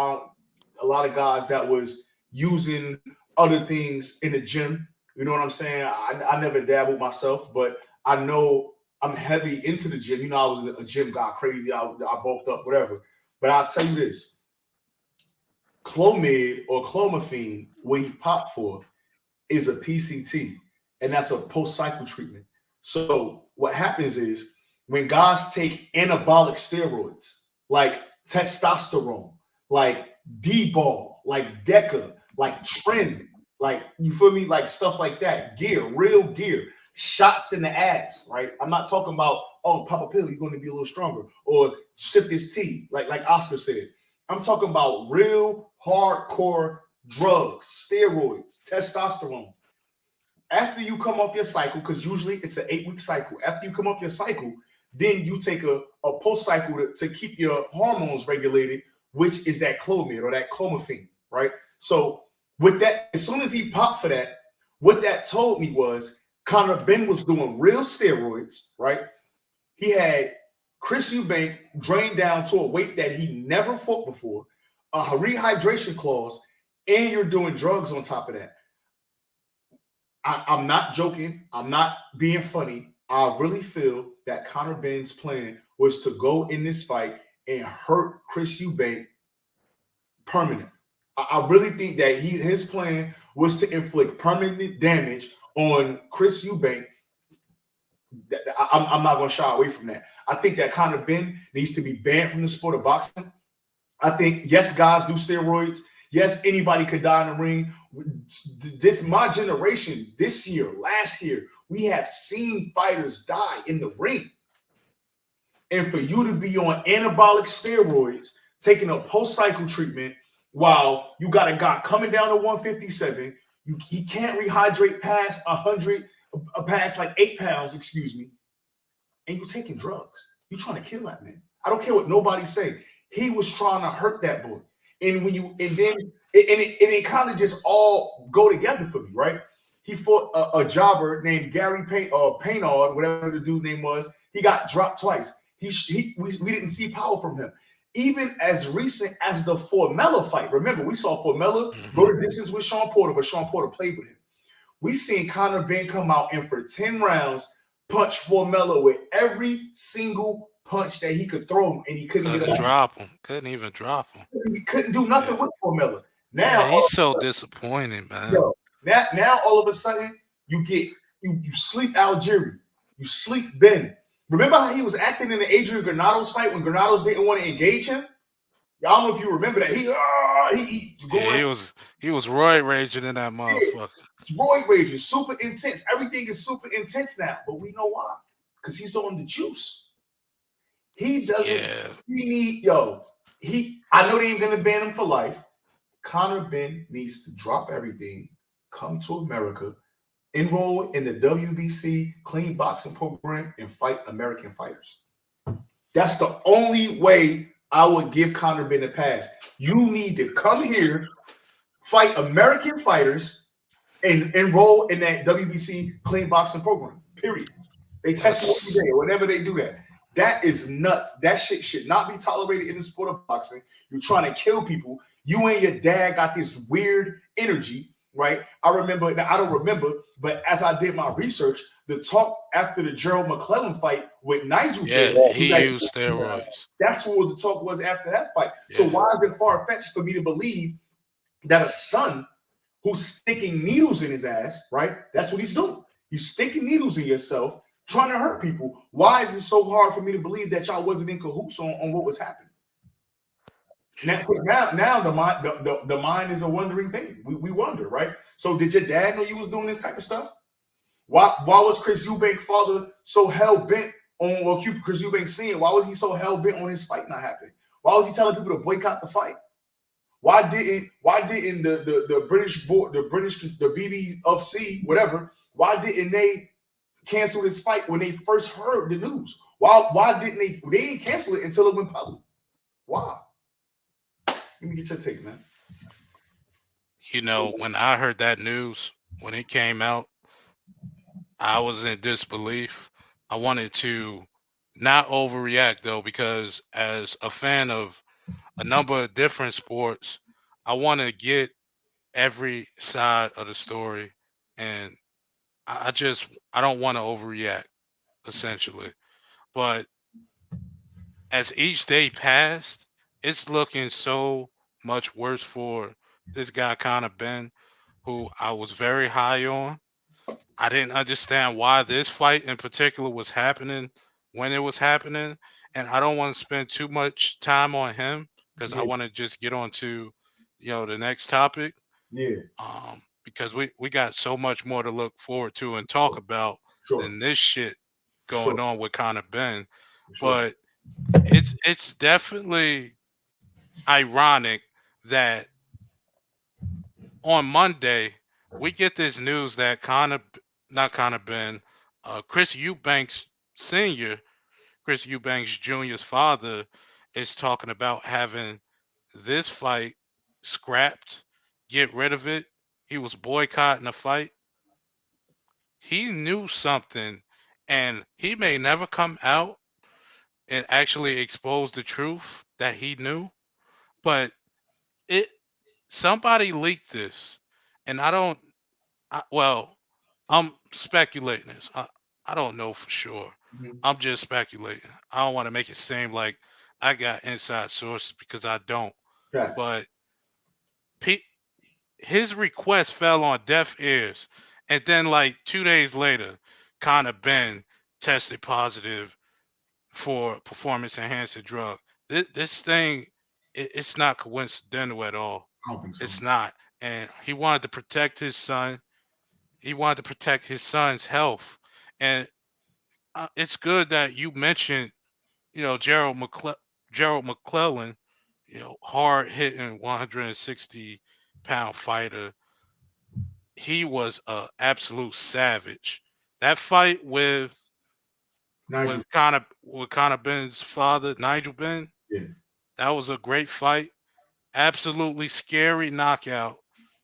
that was using other things in the gym. You know what I'm saying? I never dabbled myself, but I know I'm heavy into the gym. I was a gym guy, crazy. I bulked up, whatever. But I'll tell you this: Clomid or Clomiphene, what he popped for, is a PCT, and that's a post-cycle treatment. So what happens is when guys take anabolic steroids like testosterone, like D-ball, like Deca, like Tren, like, you feel me, like stuff like that, real gear, shots in the ass, right? I'm not talking about, pop a pill, you're going to be a little stronger, or sip this tea, like Oscar said. I'm talking about real hardcore drugs, steroids, testosterone. After you come off your cycle, because usually it's an 8-week cycle, after you come off your cycle, then you take a post-cycle to keep your hormones regulated, which is that Clomid or that Clomiphene, right? So with that, as soon as he popped for that, What that told me was Conor Ben was doing real steroids, right? He had Chris Eubank drained down to a weight that he never fought before, a rehydration clause, and you're doing drugs on top of that. I'm not joking. I'm not being funny. I really feel that Conor Ben's plan was to go in this fight and hurt Chris Eubank permanent. I really think that his plan was to inflict permanent damage on Chris Eubank. I'm not going to shy away from that. I think that Conor Ben needs to be banned from the sport of boxing. I think, yes, guys do steroids. Yes, anybody could die in the ring. My generation, this year, last year, we have seen fighters die in the ring. And for you to be on anabolic steroids, taking a post-cycle treatment while you got a guy coming down to 157, he can't rehydrate past 100, past like 8 pounds, excuse me, and you're taking drugs. You're trying to kill that man. I don't care what nobody say. He was trying to hurt that boy. And then it kind of just all go together for me, right? He fought a jobber named Gary Paynard, whatever the dude name was. He got dropped twice. We didn't see power from him. Even as recent as the Formella fight. Remember, we saw Formella go to distance with Sean Porter, but Sean Porter played with him. We seen Conor Ben come out and for 10 rounds punch Formella with every single punch that he could throw him, and he couldn't even drop him. He couldn't do nothing with Formella. Now he's so disappointing, man. Yo, now all of a sudden you sleep Algieri, you sleep Ben. Remember how he was acting in the Adrian Granados fight when Granados didn't want to engage him? Y'all don't know if you remember that. He was roid raging in that motherfucker. Roid raging, super intense. Everything is super intense now, but we know why. Because he's on the juice. He doesn't. Yeah. I know they ain't gonna ban him for life. Conor Ben needs to drop everything, come to America, enroll in the WBC clean boxing program, and fight American fighters. That's the only way I would give Conor Ben a pass. You need to come here, fight American fighters, and enroll in that WBC clean boxing program. Period. They test you every day, whenever they do that. That is nuts. That shit should not be tolerated in the sport of boxing. You're trying to kill people. You and your dad got this weird energy, right? I don't remember, but as I did my research, the talk after the Gerald McClellan fight with Nigel. Yeah, he used steroids. That's what the talk was after that fight. Yeah. So why is it far-fetched for me to believe that a son who's sticking needles in his ass, right? That's what he's doing. He's sticking needles in yourself, trying to hurt people. Why is it so hard for me to believe that y'all wasn't in cahoots on what was happening? Now the mind is a wondering thing. We wonder, right? So did your dad know you was doing this type of stuff? Why was Chris Eubank father so hell bent on Chris Eubank senior? Why was he so hell bent on his fight not happening? Why was he telling people to boycott the fight? Why didn't the British board, the BBFC, whatever? Why didn't they cancel this fight when they first heard the news? Why didn't they didn't cancel it until it went public? Why? Let me get your take, man. When I heard that news, when it came out, I was in disbelief. I wanted to not overreact, though, because as a fan of a number of different sports, I want to get every side of the story. And I don't want to overreact, essentially. But as each day passed, it's looking so much worse for this guy, Conor Ben, who I was very high on. I didn't understand why this fight in particular was happening when it was happening. And I don't want to spend too much time on him because I want to just get on to, the next topic. Yeah. Because we got so much more to look forward to and talk about than this shit going on with Conor Ben. But it's definitely ironic that on Monday we get this news that Chris Eubanks Sr., Chris Eubanks Jr.'s father, is talking about having this fight scrapped, get rid of it. He was boycotting the fight. he knew something, and he may never come out and actually expose the truth that he knew, but it somebody leaked this, and well, I'm speculating this. I don't know for sure. Mhm. I'm just speculating. I don't want to make it seem like I got inside sources because I don't. Facts. But pe- his request fell on deaf ears, and then like 2 days later, Connor Ben tested positive for performance enhancing drug. This thing, it's not coincidental at all. I don't think so. It's not. And he wanted to protect his son. He wanted to protect his son's health. And it's good that you mentioned, Gerald McClellan, hard hitting 160-pound fighter. He was a absolute savage. That fight Nigel. with Conor Ben's father, Nigel Ben, Yeah. that was a great fight. Absolutely scary knockout.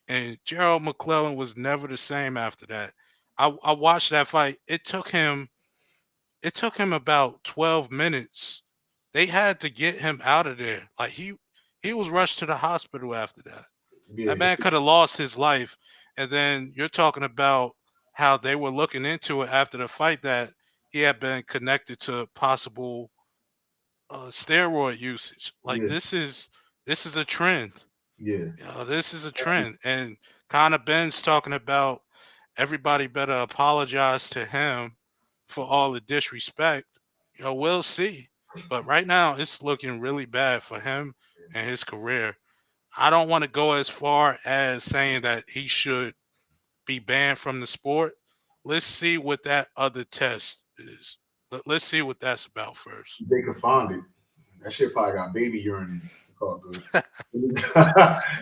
And Gerald McClellan was never the same after that. I watched that fight. It took him about 12 minutes. They had to get him out of there. Like he was rushed to the hospital after that. That Yeah. man could have lost his life. And then you're talking about how they were looking into it after the fight that he had been connected to possible steroid usage. Like Yeah. this is a trend. Yeah. This is a trend. And Conor Ben's talking about everybody better apologize to him for all the disrespect. We'll see. But right now, it's looking really bad for him and his career. I don't want to go as far as saying that he should be banned from the sport. Let's see what that other test is. Let's see what that's about first. They could find it. That shit probably got baby urine in it. It's all good.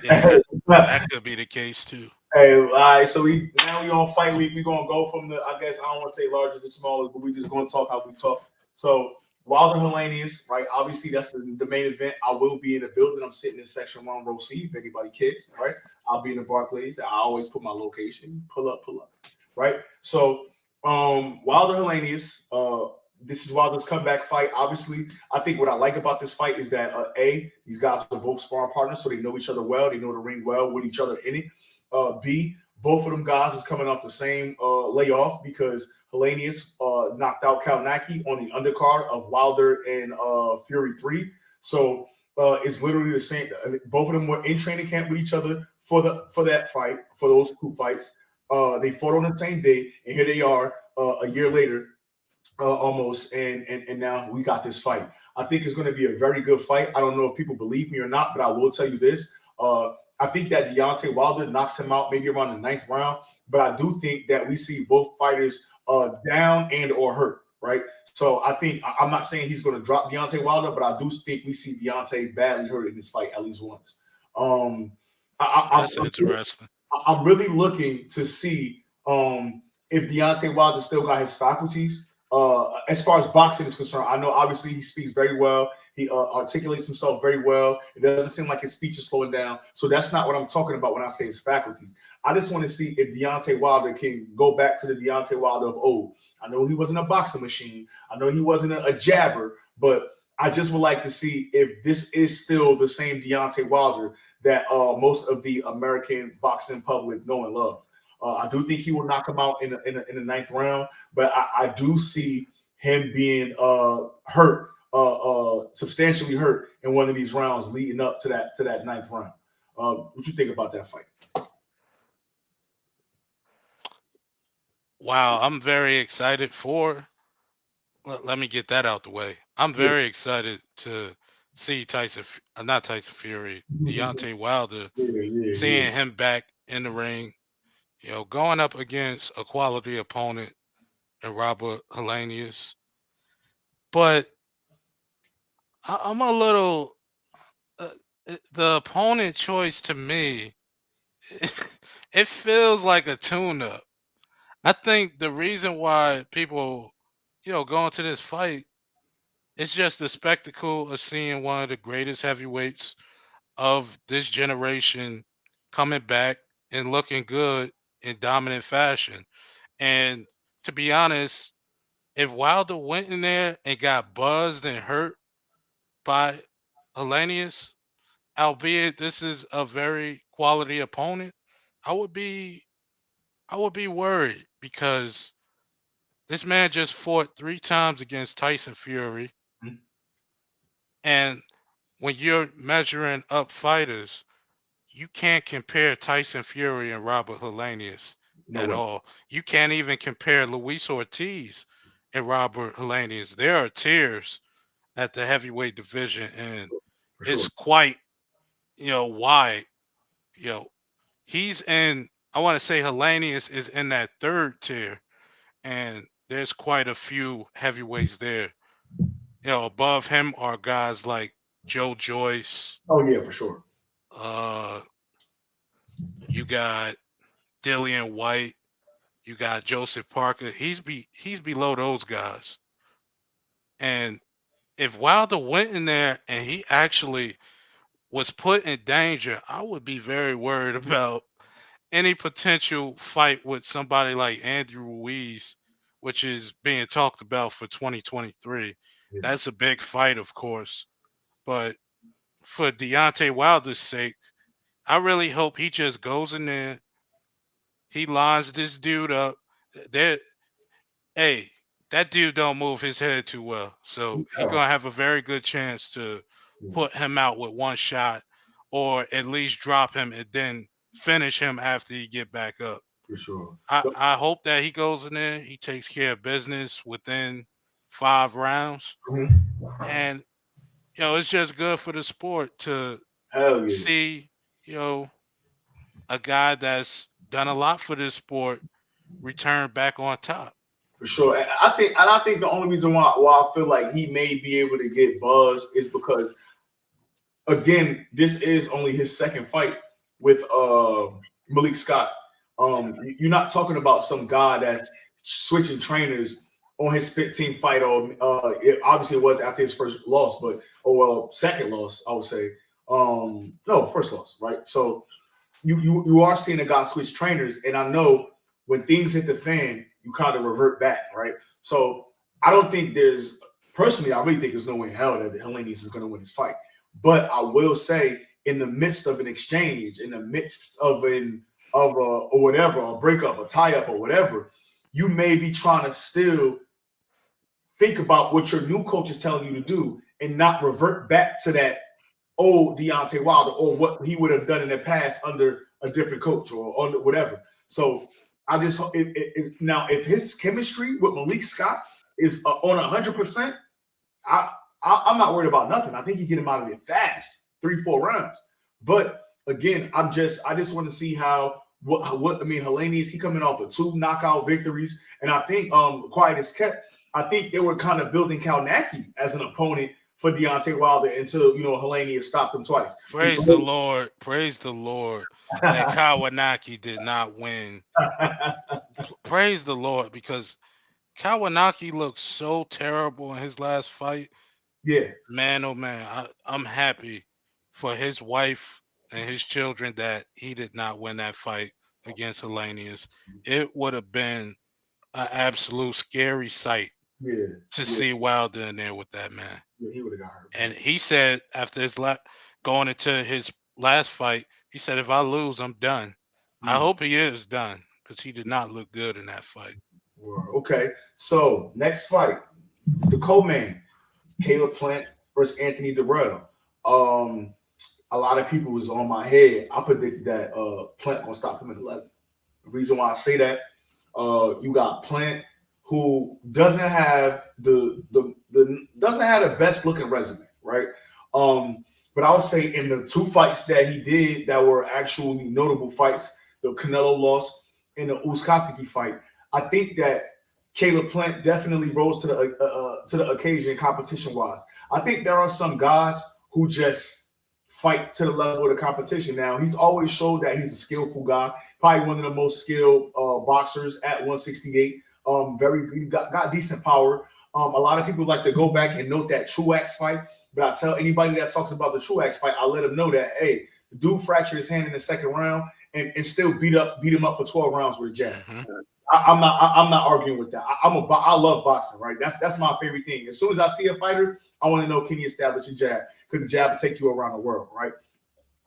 Yeah, Hey, that could be the case too. all right. So we on fight week. We gonna go from the, I guess I don't want to say largest to smallest, but we just gonna talk how we talk. So Wilder Hellenius, right? Obviously that's the main event. I will be in the building. I'm sitting in section 1, row C. If anybody cares, right? I'll be in the Barclays. I always put my location. Pull up, right? So Wilder Hellenius, this is Wilder's comeback fight. Obviously, I think what I like about this fight is that these guys are both sparring partners, so they know each other well. They know the ring well with each other in it. B, both of them guys is coming off the same layoff because Hellenius knocked out Kalnacki on the undercard of Wilder and Fury 3. So it's literally the same. Both of them were in training camp with each other for that fight, for those two fights. They fought on the same day, and here they are a year later, almost, and now we got this fight. I think it's going to be a very good fight. I don't know if people believe me or not, but I will tell you this. I think that Deontay Wilder knocks him out maybe around the ninth round, but I do think that we see both fighters down and or hurt, right? So I think I'm not saying he's going to drop Deontay Wilder, but I do think we see Deontay badly hurt in this fight at least once. Um, That's interesting. I'm really looking to see if Deontay Wilder still got his faculties. As far as boxing is concerned, I know obviously he speaks very well. He articulates himself very well. It doesn't seem like his speech is slowing down. So that's not what I'm talking about when I say his faculties. I just want to see if Deontay Wilder can go back to the Deontay Wilder of old. I know he wasn't a boxing machine. I know he wasn't a jabber, but I just would like to see if this is still the same Deontay Wilder that most of the American boxing public know and love. I do think he will knock him out in the ninth round, but I do see him being hurt, substantially hurt in one of these rounds leading up to that ninth round. What you think about that fight? Wow, I'm very excited for. Let me get that out the way. I'm Yeah, very excited to see not Tyson Fury, Deontay Wilder, yeah. seeing him back in the ring, going up against a quality opponent in Robert Helenius. But I'm a little uh, the opponent choice to me. It feels like a tune-up. I think the reason why people, go into this fight, it's just the spectacle of seeing one of the greatest heavyweights of this generation coming back and looking good in dominant fashion. And to be honest, if Wilder went in there and got buzzed and hurt by Hellenius, albeit this is a very quality opponent, I would be worried because this man just fought 3 times against Tyson Fury. Mhm. And when you're measuring up fighters, you can't compare Tyson Fury and Robert Helenius No at way. all. You can't even compare Luis Ortiz and Robert Helenius. There are tiers at the heavyweight division, and For it's sure. quite, wide. You know, he's in. I want to say Helenius is in that third tier, and there's quite a few heavyweights there. Above him are guys like Joe Joyce. Oh yeah, for sure. Uh, you got Dillian White. You got Joseph Parker. He's below those guys. And if Wilder went in there and he actually was put in danger, I would be very worried about any potential fight with somebody like Andrew Ruiz, which is being talked about for 2023. Yeah. That's a big fight, of course. But for Deontay Wilder's sake, I really hope he just goes in there. He lines this dude up. There, hey, that dude don't move his head too well, so he Yeah, gonna have a very good chance to put him out with one shot, or at least drop him and then finish him after he get back up. for sure. I hope that he goes in there, he takes care of business within 5 rounds, Mhm. and it's just good for the sport to Hell yeah. see a guy that's done a lot for this sport return back on top. For sure. And I think the only reason why I feel like he may be able to get buzzed is because again, this is only his second fight with Malik Scott. You're not talking about some guy that's switching trainers on his 15th fight, or obviously it was after his first loss, but second loss, I would say. No, first loss, right? So you are seeing a guy switch trainers, and I know when things hit the fan, you kind of revert back, right? So I don't think there's personally, I really think there's no way in hell that Helenius is going to win this fight. But I will say, in the midst of an exchange, in the midst of or whatever, a breakup, a tie-up, or whatever, you may be trying to still think about what your new coach is telling you to do and not revert back to that old Deontay Wilder or what he would have done in the past under a different coach or under whatever. So I just now if his chemistry with Malik Scott is on 100%, I'm not worried about nothing. I think he get him out of there fast, 3-4 rounds. But again, I just want to see how what I mean. Helenius, he coming off of 2 knockout victories, and I think quiet as kept. I think they were kind of building Kalnacki as an opponent for Deontay Wilder until Helenius stopped him twice. Praise the Lord that Kawanaki did not win. Praise the Lord, because Kawanaki looked so terrible in his last fight. Yeah, man, oh man, I'm happy for his wife and his children that he did not win that fight against Helenius. It would have been an absolute scary sight to see Wilder in there with that man. Yeah, he would have got hurt. And he said after his going into his last fight, he said, if I lose, I'm done. I hope he is done, because he did not look good in that fight. Okay, so next fight is the co-main, Caleb Plant versus Anthony Dirrell. A lot of people was on my head. I predicted that Plant gonna stop him at 11. The reason why I say that, you got Plant, who doesn't have doesn't have the best looking resume, right? But I would say in the 2 fights that he did that were actually notable fights, the Canelo loss and the Uzcategui fight, I think that Caleb Plant definitely rose to the occasion competition wise. I think there are some guys who just fight to the level of the competition. Now, he's always showed that he's a skillful guy, probably one of the most skilled boxers at 168. He got decent power. A lot of people like to go back and note that Truax fight, but I tell anybody that talks about the Truax fight, I let them know that, hey, the dude fractured his hand in the second round and still beat him up for 12 rounds with a jab. I'm not arguing with that. I love boxing, right? That's my favorite thing. As soon as I see a fighter, I want to know, can he establish a jab? Because the jab will take you around the world, right?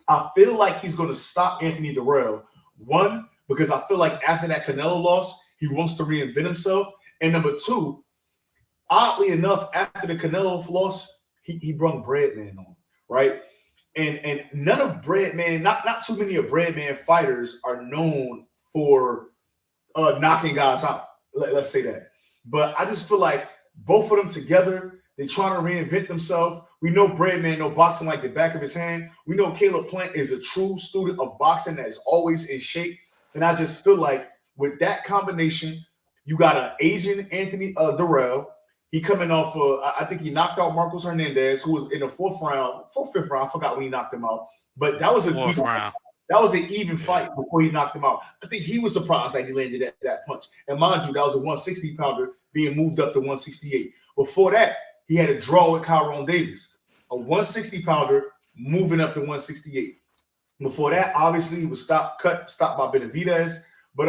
I feel like he's going to stop Anthony Dirrell. One, because I feel like after that Canelo loss, he wants to reinvent himself. And number two, oddly enough, after the Canelo loss, he brought Breadman on, right? And none of Breadman, not too many of Breadman fighters are known for knocking guys out. Let's say that. But I just feel like both of them together, they're trying to reinvent themselves. We know Breadman know boxing like the back of his hand. We know Caleb Plant is a true student of boxing that is always in shape. And I just feel like with that combination, you got an Asian Anthony Dirrell. He coming off I think he knocked out Marcos Hernandez, who was in the fifth round. I forgot when he knocked him out. But that was fourth round. That was an even fight before he knocked him out. I think he was surprised that he landed that punch. And mind you, that was a 160-pounder being moved up to 168. Before that, he had a draw with Kyron Davis, a 160-pounder moving up to 168. Before that, obviously, he was stopped by Benavidez. But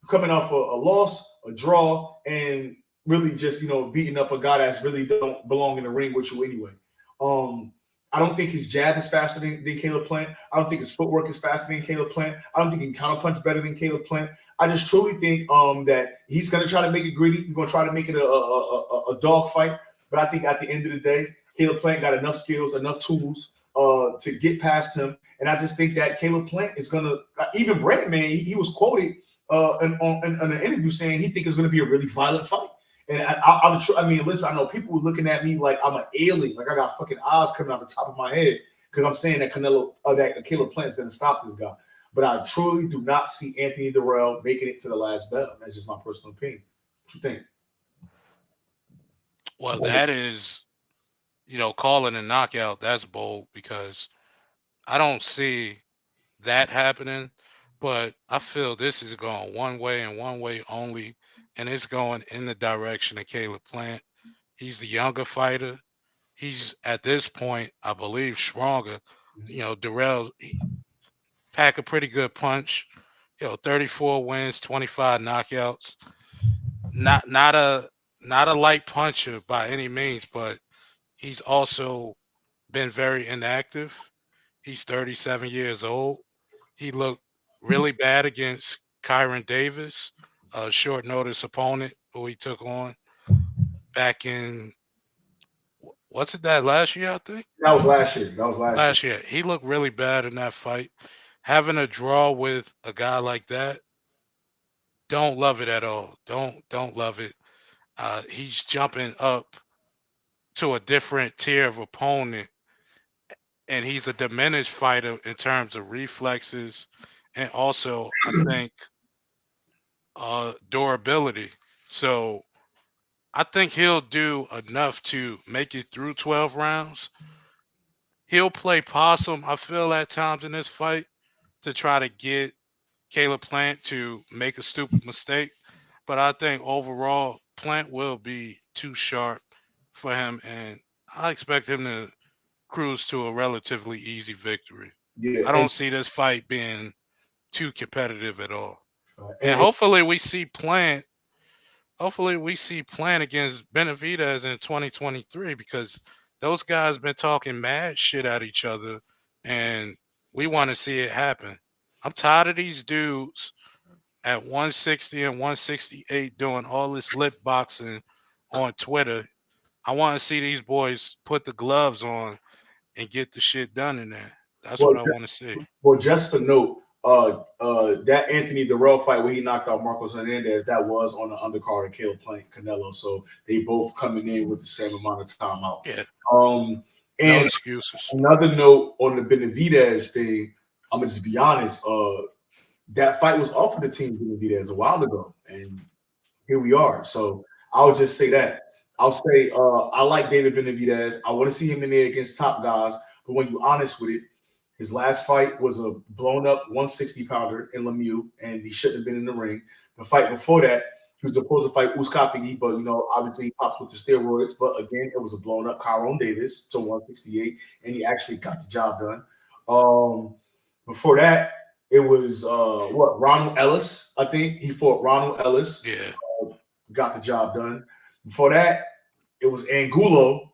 coming off a loss, a draw, and really just, beating up a guy that's really don't belong in the ring with you anyway. I don't think his jab is faster than Caleb Plant. I don't think his footwork is faster than Caleb Plant. I don't think he can counterpunch better than Caleb Plant. I just truly think that he's going to try to make it gritty. He's going to try to make it a dog fight. But I think at the end of the day, Caleb Plant got enough skills, enough tools to get past him. And I just think that Caleb Plant is going to – even Breadman, he was quoted in an interview saying he thinks it's going to be a really violent fight. And I mean, listen, I know people were looking at me like I'm an alien, like I got fucking eyes coming out the top of my head because I'm saying that Caleb Plant is going to stop this guy. But I truly do not see Anthony Dirrell making it to the last bell. That's just my personal opinion. What you think? Well, that is, calling a knockout, that's bold because I don't see that happening. But I feel this is going one way and one way only. And it's going in the direction of Caleb Plant. He's the younger fighter. He's at this point, I believe, stronger. Dirrell pack a pretty good punch. 34 wins, 25 knockouts. Not a light puncher by any means, but he's also been very inactive. He's 37 years old. He looked really bad against Kyron Davis, a short notice opponent who he took on back in, what's it, that last year, I think? That was last year. Last year. He looked really bad in that fight. Having a draw with a guy like that, don't love it at all. Don't love it. He's jumping up to a different tier of opponent, and he's a diminished fighter in terms of reflexes and also, I think, durability. So I think he'll do enough to make it through 12 rounds. He'll play possum, I feel, at times in this fight to try to get Caleb Plant to make a stupid mistake. But I think overall, Plant will be too sharp for him, and I expect him to cruise to a relatively easy victory. Yeah, I don't see this fight being too competitive at all. And and hopefully we see Plant against Benavidez in 2023 because those guys been talking mad shit at each other, and we want to see it happen. I'm tired of these dudes at 160 and 168 doing all this lip boxing on Twitter. I want to see these boys put the gloves on and get the shit done in there. That's what I want to see. Well, just for note, that Anthony Dirrell fight where he knocked out Marcos Hernandez, that was on the undercard of Caleb Plant Canelo. So they both coming in with the same amount of time out. Yeah. And no excuses. Another note on the Benavidez thing, I'm gonna just be honest. That fight was offered to Team Benavidez a while ago, and here we are. So I'll just say that. I'll say I like David Benavidez. I want to see him in there against top guys. But when you're honest with it, his last fight was a blown up 160-pounder in Lemieux, and he shouldn't have been in the ring. The fight before that, he was supposed to fight Uskatigi, but obviously he popped with the steroids. But again, it was a blown up Kyron Davis to 168, and he actually got the job done. Before that, It was Ronald Ellis. I think he fought Ronald Ellis. Yeah. Got the job done. Before that, it was Angulo,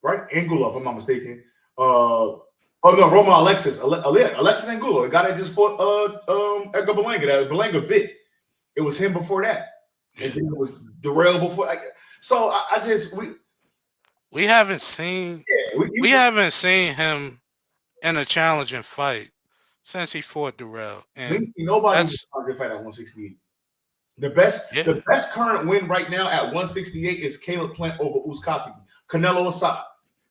right? Angulo, if I'm not mistaken. Oh no, Roma Alexis. Alexis Angulo. The guy that just fought Edgar Berlanga. That Berlanga bit. It was him before that. And then it was Darrell before. So I just we haven't seen we haven't seen him in a challenging fight since he fought Darrell. And nobody was trying to fight at 168. The best current win right now at 168 is Caleb Plant over Uzcategui. Canelo aside,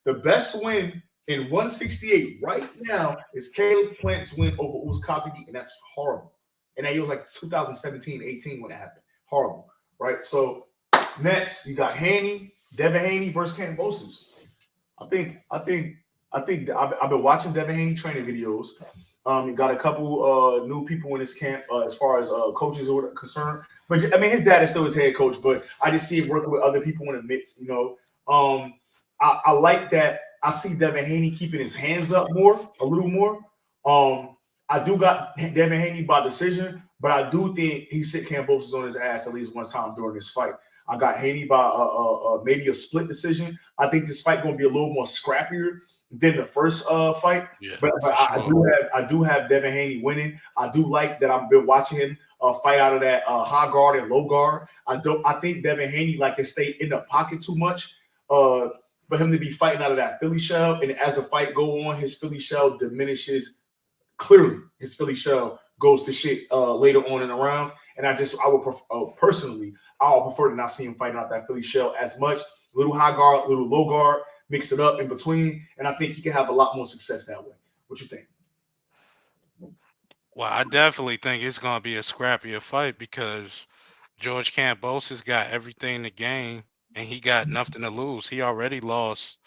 the best win in 168 right now is Caleb Plant's win over Uzcategui, and that's horrible. And that was like 2017-18 when it happened. Horrible, right? So next you got Devin Haney versus Kambosos. I've been watching Devin Haney training videos. You got a couple new people in his camp as far as coaches are concerned. But I mean, his dad is still his head coach, but I just see him working with other people in the midst. I like that. I see Devin Haney keeping his hands up a little more. I do got Devin Haney by decision, but I do think he sit Kambosos on his ass at least one time during this fight. I got Haney by maybe a split decision. I think this fight going to be a little more scrappier than the first fight. Yeah, but I do have Devin Haney winning. I do like that I've been watching him fight out of that high guard and low guard. I think Devin Haney can stay in the pocket too much for him to be fighting out of that Philly shell. And as the fight go on, his Philly shell diminishes clearly. His Philly shell goes to shit later on in the rounds. And I would personally, I would prefer to not see him fighting out that Philly shell as much. Little high guard, little low guard, mix it up in between. And I think he can have a lot more success that way. What you think? Well, I definitely think it's going to be a scrappier fight because George Kambosos got everything to gain and he got nothing to lose. He already lost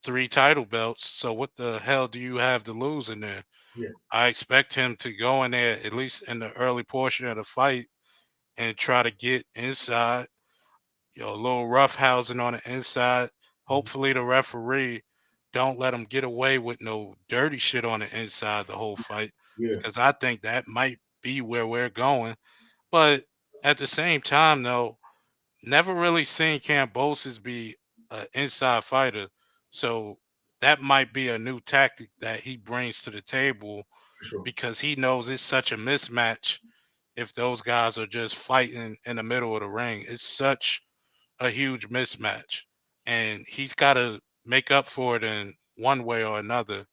3 title belts. So what the hell do you have to lose in there? Yeah. I expect him to go in there, at least in the early portion of the fight, and try to get inside, a little roughhousing on the inside. Hopefully the referee don't let him get away with no dirty shit on the inside the whole fight. Yeah. Because I think that might be where we're going. But at the same time, though, never really seen Kambosos be an inside fighter. So that might be a new tactic that he brings to the table because he knows it's such a mismatch if those guys are just fighting in the middle of the ring. It's such a huge mismatch. And he's got to make up for it in one way or another.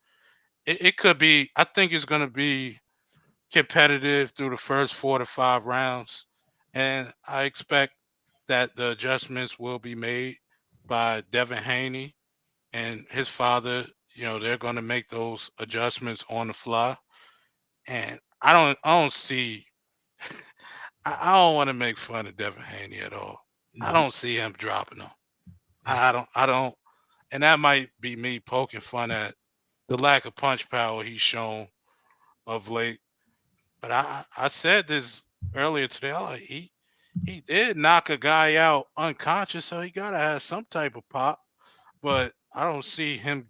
It could be, I think it's going to be competitive through the first 4 to 5 rounds. And I expect that the adjustments will be made by Devin Haney and his father. They're going to make those adjustments on the fly. And I don't see, I don't want to make fun of Devin Haney at all. I don't see him dropping him. I don't, and that might be me poking fun at the lack of punch power he's shown of late. But I said this earlier today. He did knock a guy out unconscious, so he gotta have some type of pop. But I don't see him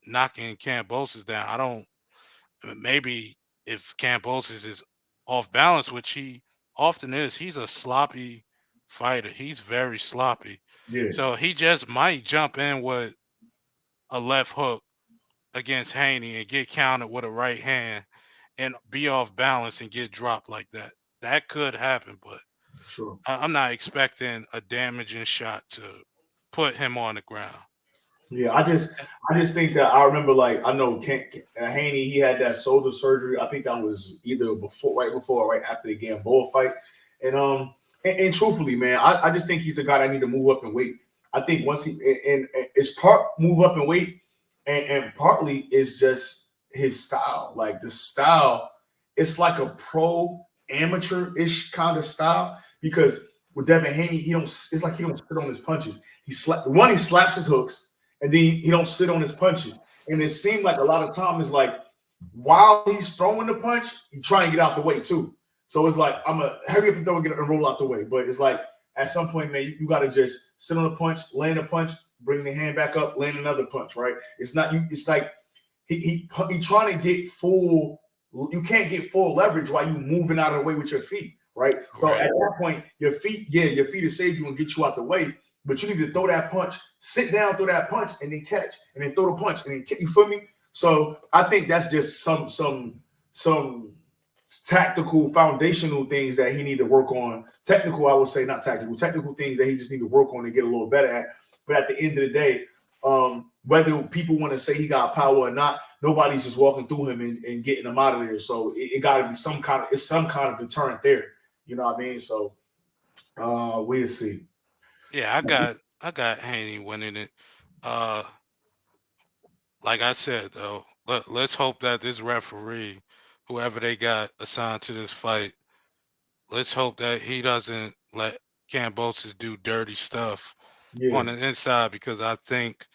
knocking Kambosos down. I don't. Maybe if Kambosos is off balance, which he often is, he's a sloppy fighter. He's very sloppy. Yeah. So he just might jump in with a left hook against Haney and get countered with a right hand and be off balance and get dropped like that. That could happen, but sure. I'm not expecting a damaging shot to put him on the ground. Yeah, I just think that I remember, I know Haney, he had that shoulder surgery. I think that was either right before or right after the Gamboa fight. And truthfully, man, I just think he's a guy that need to move up in weight. I think once and it's part move up in weight and partly is just his style. Like the style, it's like a pro amateur-ish kind of style because with Devin Haney, it's like he don't sit on his punches. He slaps his hooks. And then he don't sit on his punches. And it seemed like a lot of time is like while he's throwing the punch, he's trying to get out the way too. So it's like I'm a hurry up and throw and roll out the way. But it's like at some point, man, you got to just sit on the punch, land a punch, bring the hand back up, land another punch. Right? It's not you. It's like he trying to get full You can't get full leverage while you moving out of the way with your feet, right? So Right. at that point, your feet will save you and get you out the way. But you need to throw that punch, sit down, throw that punch, and then catch, and then throw the punch, and then kick. You feel me? So I think that's just some tactical, foundational things that he need to work on. Technical, I would say, not tactical. Technical things that he just need to work on and get a little better at. But at the end of the day, whether people want to say he got power or not, nobody's just walking through him and getting him out of there. So it got to be some kind of deterrent there. You know what I mean? So we'll see. Yeah, I got Haney winning it. Like I said though, let's hope that this referee, whoever they got assigned to this fight, let's hope that he doesn't let Kambosos do dirty stuff on Yeah. the inside, because I think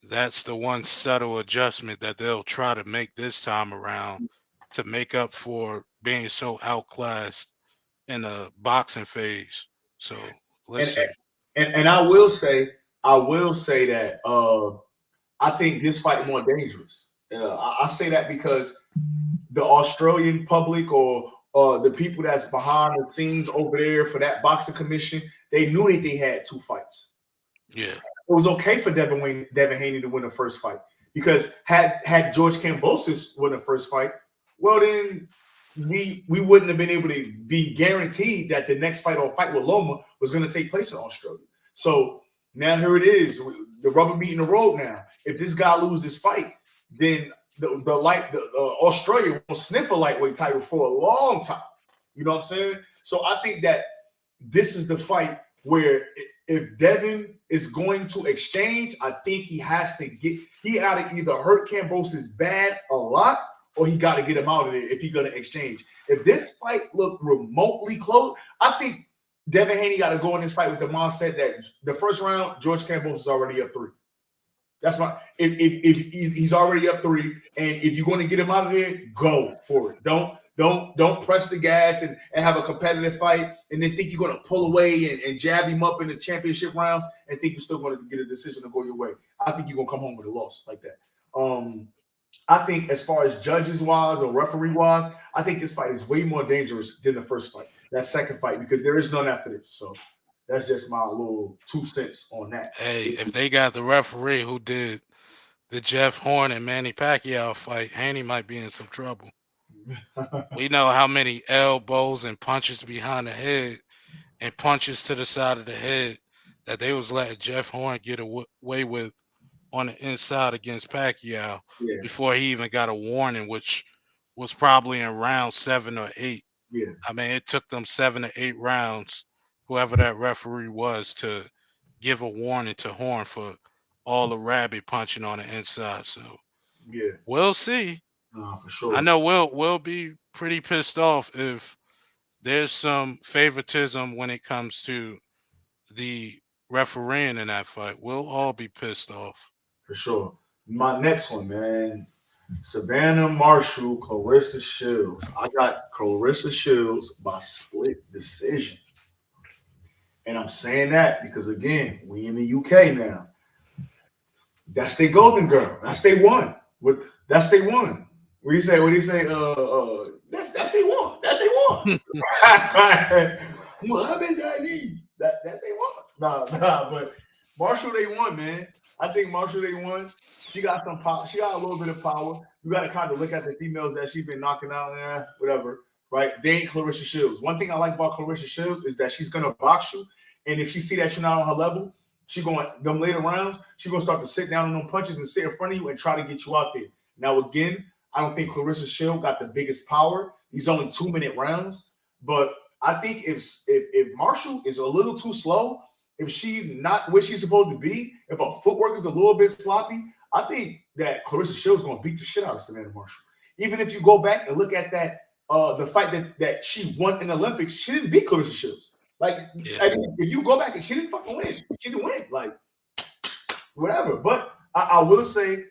that's the one subtle adjustment that they'll try to make this time around to make up for being so outclassed in the boxing phase. So let's And see. and I will say that I think this fight more dangerous. I say that because the Australian public or the people that's behind the scenes over there for that boxing commission, they knew that they had 2 fights. Yeah. It was okay for Devin Haney to win the first fight, because had George Kambosos win the first fight, well then we wouldn't have been able to be guaranteed that the next fight or fight with Loma was going to take place in Australia. So now here it is, the rubber meeting the road. Now, if this guy loses this fight, then Australia will sniff a lightweight title for a long time. You know what I'm saying? So I think that this is the fight where if Devin is going to exchange, I think he got to either hurt Kambosos bad a lot, or he got to get him out of there if he's going to exchange. If this fight looked remotely close, I think Devin Haney got to go in this fight with the mindset that the first round, George Kambosos is already up 3. That's why if he's already up 3, and if you're going to get him out of there, go for it. Don't press the gas and have a competitive fight and then think you're going to pull away and jab him up in the championship rounds and think you're still going to get a decision to go your way. I think you're going to come home with a loss like that. I think as far as judges-wise or referee-wise, I think this fight is way more dangerous than the first fight, that second fight, because there is none after this. So that's just my little 2 cents on that. Hey, if they got the referee who did the Jeff Horn and Manny Pacquiao fight, Haney might be in some trouble. We know how many elbows and punches behind the head and punches to the side of the head that they was letting Jeff Horn get away with on the inside against Pacquiao before he even got a warning, which was probably in round 7 or 8. Yeah. I mean, it took them 7 to 8 rounds, whoever that referee was, to give a warning to Horn for all the rabbit punching on the inside. So yeah, we'll see. For sure. I know we'll be pretty pissed off if there's some favoritism when it comes to the refereeing in that fight. We'll all be pissed off. For sure. My next one, man. Savannah Marshall, Clarissa Shields. I got Clarissa Shields by split decision. And I'm saying that because, again, we in the UK now. That's their golden girl. That's they one. That's they one. What do you say? That's they one. That's they one. Muhammad Ali. That's they one. Nah, but Marshall they won, man. I think Marshall they won. She got some power. She got a little bit of power. You got to kind of look at the females that she's been knocking out, whatever, right? They ain't Clarissa Shields. One thing I like about Clarissa Shields is that she's gonna box you, and if she see that you're not on her level, she going them later rounds. She gonna start to sit down on them punches and sit in front of you and try to get you out there. Now again, I don't think Clarissa Shields got the biggest power. These only 2-minute rounds, but I think if Marshall is a little too slow, if she not where she's supposed to be, if her footwork is a little bit sloppy, I think that Clarissa Shields is going to beat the shit out of Savannah Marshall. Even if you go back and look at that, the fight that she won in the Olympics, she didn't beat Clarissa Shields. Like, I mean, if you go back and she didn't fucking win, she didn't win. Like, whatever. But I will say,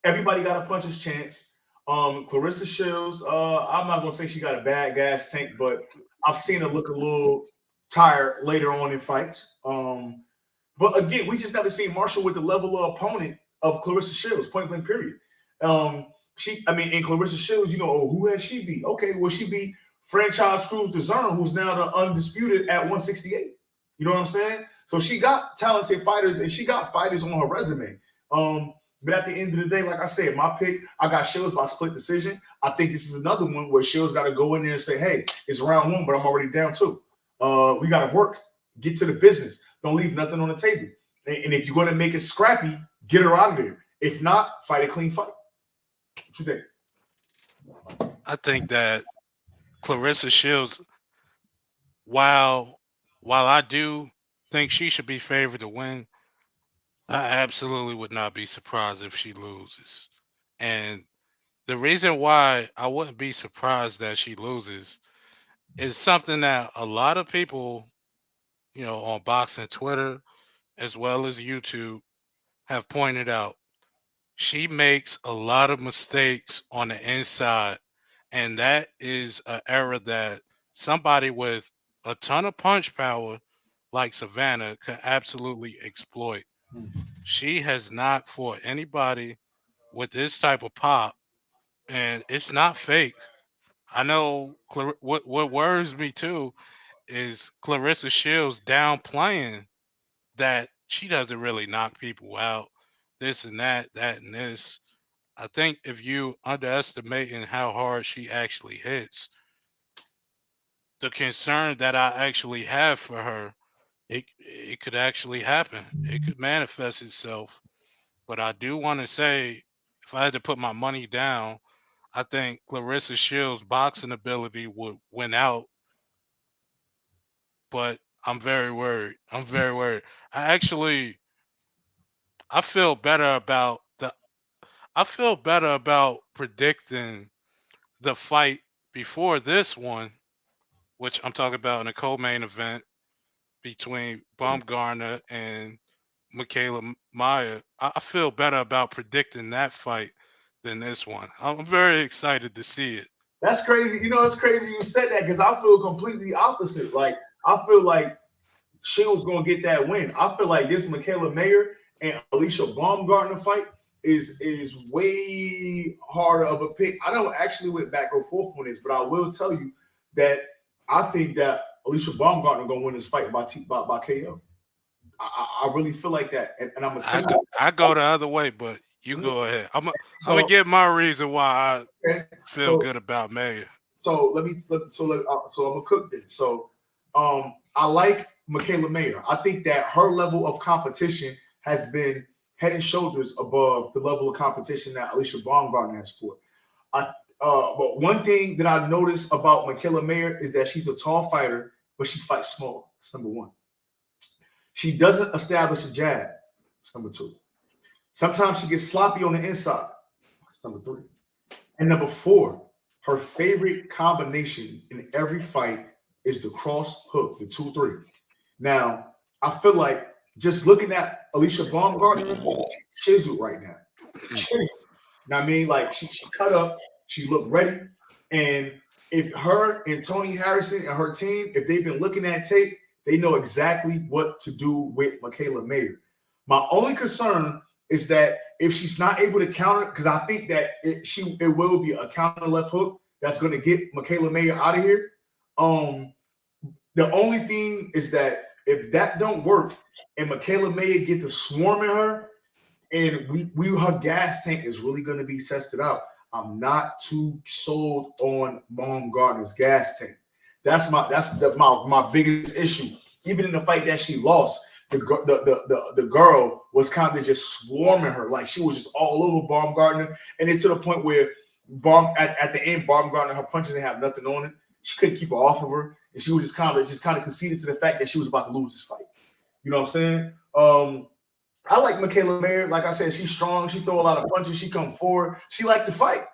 everybody got a puncher's chance. Clarissa Shields, I'm not going to say she got a bad gas tank, but I've seen her look a little tired later on in fights. But again, we just never seen Marshall with the level of opponent of Clarissa Shields, point blank period. And Clarissa Shields, who has she beat? Okay, well, she beat franchise Cruz DeZern, who's now the undisputed at 168. You know what I'm saying? So she got talented fighters, and she got fighters on her resume. But at the end of the day, like I said, my pick, I got Shields by split decision. I think this is another one where Shields got to go in there and say, hey, it's round 1, but I'm already down 2. We got to work. Get to the business. Don't leave nothing on the table. And if you're going to make it scrappy, get her out of there. If not, fight a clean fight. What you think? I think that Clarissa Shields, while I do think she should be favored to win, I absolutely would not be surprised if she loses. And the reason why I wouldn't be surprised that she loses is something that a lot of people, on boxing Twitter as well as YouTube have pointed out. She makes a lot of mistakes on the inside, and that is an error that somebody with a ton of punch power like Savannah could absolutely exploit. She has not fought anybody with this type of pop, and it's not fake. I know what worries me too is Clarissa Shields downplaying that she doesn't really knock people out, this and that and this. I think if you underestimating how hard she actually hits, the concern that I actually have for her, it could actually happen. It could manifest itself. But I do want to say, if I had to put my money down, I think Clarissa Shields' boxing ability would win out. But I'm very worried. I'm very worried. I feel better about predicting the fight before this one, which I'm talking about in the co-main event between Baumgartner and Michaela Meyer. I feel better about predicting that fight than this one. I'm very excited to see it. That's crazy. It's crazy you said that because I feel completely opposite. Like, I feel like Shields going to get that win. I feel like this Michaela Mayer and Alicia Baumgartner fight is way harder of a pick. I don't actually went back and forth on this, but I will tell you that I think that Alicia Baumgartner going to win this fight by KO. I really feel like that, and I'm gonna tell you. I go the other way, but you go ahead. I'm gonna give my reason why I feel good about Mayer. So I'm gonna cook this. So I like Michaela Mayer. I think that her level of competition has been head and shoulders above the level of competition that Alicia Baumgartner has fought. But one thing that I noticed about Michaela Mayer is that she's a tall fighter, but she fights small. That's number 1. She doesn't establish a jab. That's number 2. Sometimes she gets sloppy on the inside. That's number 3. And number 4, her favorite combination in every fight is the cross hook, the 2-3. Now, I feel like just looking at Alicia Baumgartner, she's chiseled right now. Chiseled. Now, I mean, like she cut up, she looked ready. And if her and Tony Harrison and her team, if they've been looking at tape, they know exactly what to do with Michaela Mayer. My only concern is that if she's not able to counter, because I think that it will be a counter left hook that's going to get Michaela Mayer out of here. The only thing is that if that don't work and Michaela Mayer get to swarming her, and her gas tank is really going to be tested out. I'm not too sold on Baumgartner's gas tank. That's my biggest issue. Even in the fight that she lost, the girl was kind of just swarming her, like she was just all over Baumgartner, and it's to the point where at the end, Baumgartner, her punches didn't have nothing on it. She couldn't keep her off of her, and she was just kind of conceded to the fact that she was about to lose this fight. You know what I'm saying? I like Michaela Mayer. Like I said, she's strong. She throw a lot of punches. She come forward. She like to fight.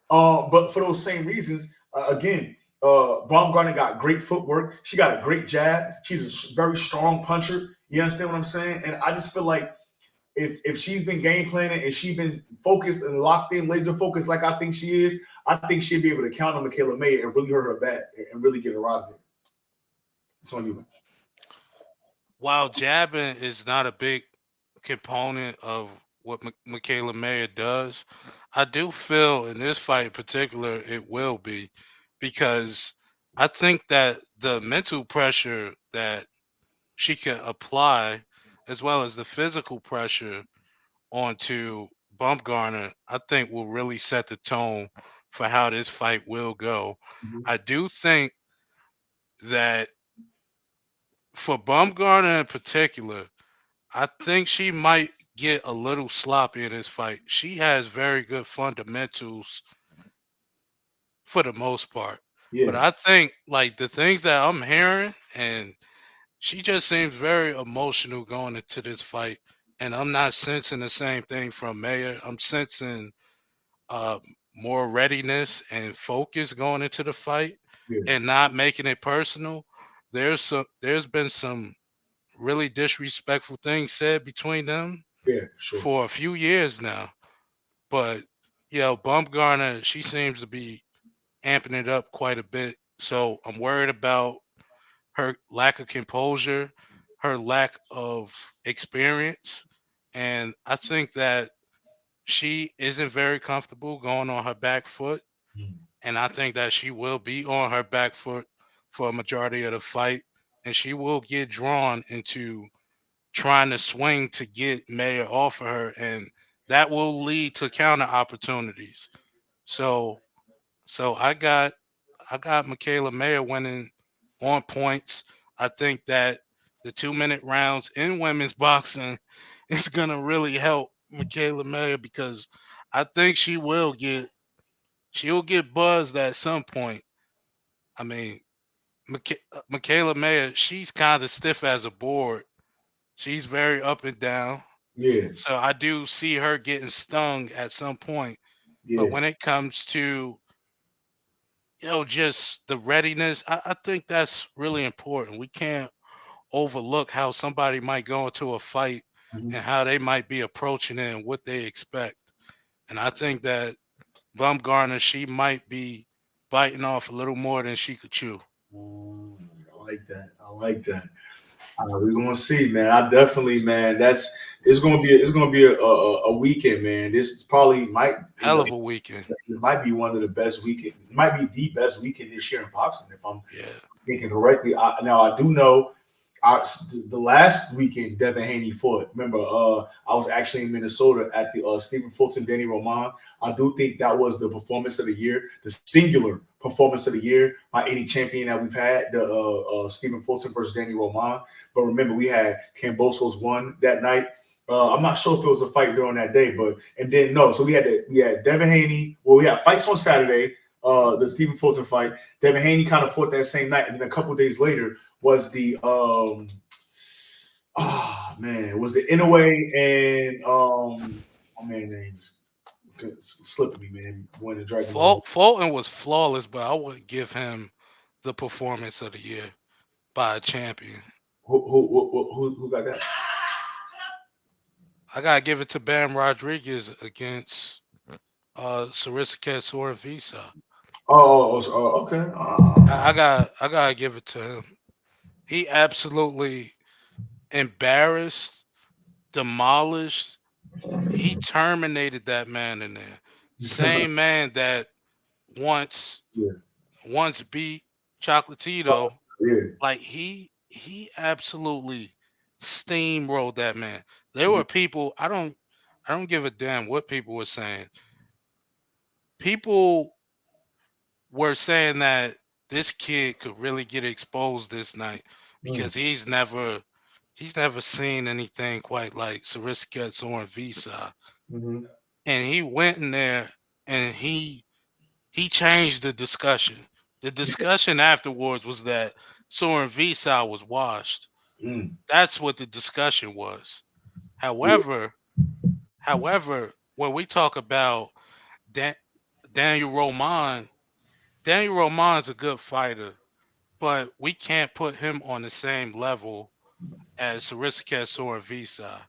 But for those same reasons, again, Baumgartner got great footwork. She got a great jab. She's a very strong puncher. You understand what I'm saying? And I just feel like if she's been game planning and she's been focused and locked in, laser focused like I think she is, I think she'll be able to counter Michaela Mayer and really hurt her back and really get her out of there. It's on you. While jabbing is not a big component of what Michaela Mayer does, I do feel in this fight in particular it will be, because I think that the mental pressure that she can apply, as well as the physical pressure onto Bumgarner, I think will really set the tone for how this fight will go. Mhm. I do think that for Bumgarner in particular, I think she might get a little sloppy in this fight. She has very good fundamentals for the most part. But Yeah, I think like the things that I'm hearing, and she just seems very emotional going into this fight. And I'm not sensing the same thing from Mayer. I'm sensing uh more readiness and focus going into the fight yeah, and not making it personal. There's been some really disrespectful things said between them yeah, sure. for a few years now. But Bumgarner, she seems to be amping it up quite a bit. So I'm worried about her lack of composure, her lack of experience. And I think that she isn't very comfortable going on her back foot. Mm. And I think that she will be on her back foot for a majority of the fight. And she will get drawn into trying to swing to get Mayer off of her. And that will lead to counter opportunities. So so I got Michaela Mayer winning on points. I think that the 2 minute rounds in women's boxing is gonna really help Michaela Mayer, because I think she'll get buzzed at some point. I mean, Michaela Mayer, she's kind of stiff as a board. She's very up and down. Yeah, So I do see her getting stung at some point. But yeah, when it comes to just the readiness. I think that's really important. We can't overlook how somebody might go into a fight mhm. and how they might be approaching it and what they expect. And I think that Bumgarner, she might be biting off a little more than she could chew. Mm, I like that. I like that. We're gonna see, man. I definitely, man. It's gonna be a weekend, man. This probably might end Hell up. of a weekend. It might be one of the best weekend. It might be the best weekend this year in boxing, if I'm Yeah. thinking correctly. Now I do know. The last weekend Devin Haney fought. Remember, I was actually in Minnesota at the Stephen Fulton Danny Roman. I do think that was the performance of the year, the singular performance of the year by any champion that we've had. The Stephen Fulton versus Danny Roman. But remember, we had Cambosos won that night. I'm not sure if it was a fight during that day, but and then no. So we had Devin Haney. Well, we had fights on Saturday. The Stephen Fulton fight. Devin Haney kind of fought that same night, and then a couple days later was the it was the Inoue and my man name's slipping me, man. When the Dragon Ball. Fulton was flawless, but I wouldn't give him the performance of the year by a champion. Who got that? I gotta give it to Bam Rodriguez against Sarissa Soren Visa. Okay. I gotta give it to him. He absolutely embarrassed, demolished. He terminated that man in there. Same man that once Yeah, once beat Chocolatito. yeah, Like he absolutely steamrolled that man. There were people, I don't give a damn what people were saying. People were saying that this kid could really get exposed this night mm, because he's never seen anything quite like Sarissa Soren Visa. mhm. And he went in there and he changed the discussion. The discussion afterwards was that Soren Visa was washed. Mm, That's what the discussion was. yeah, However, when we talk about Dan, Daniel Roman, Daniel Roman's a good fighter, but we can't put him on the same level as Sarissa Soren Visa.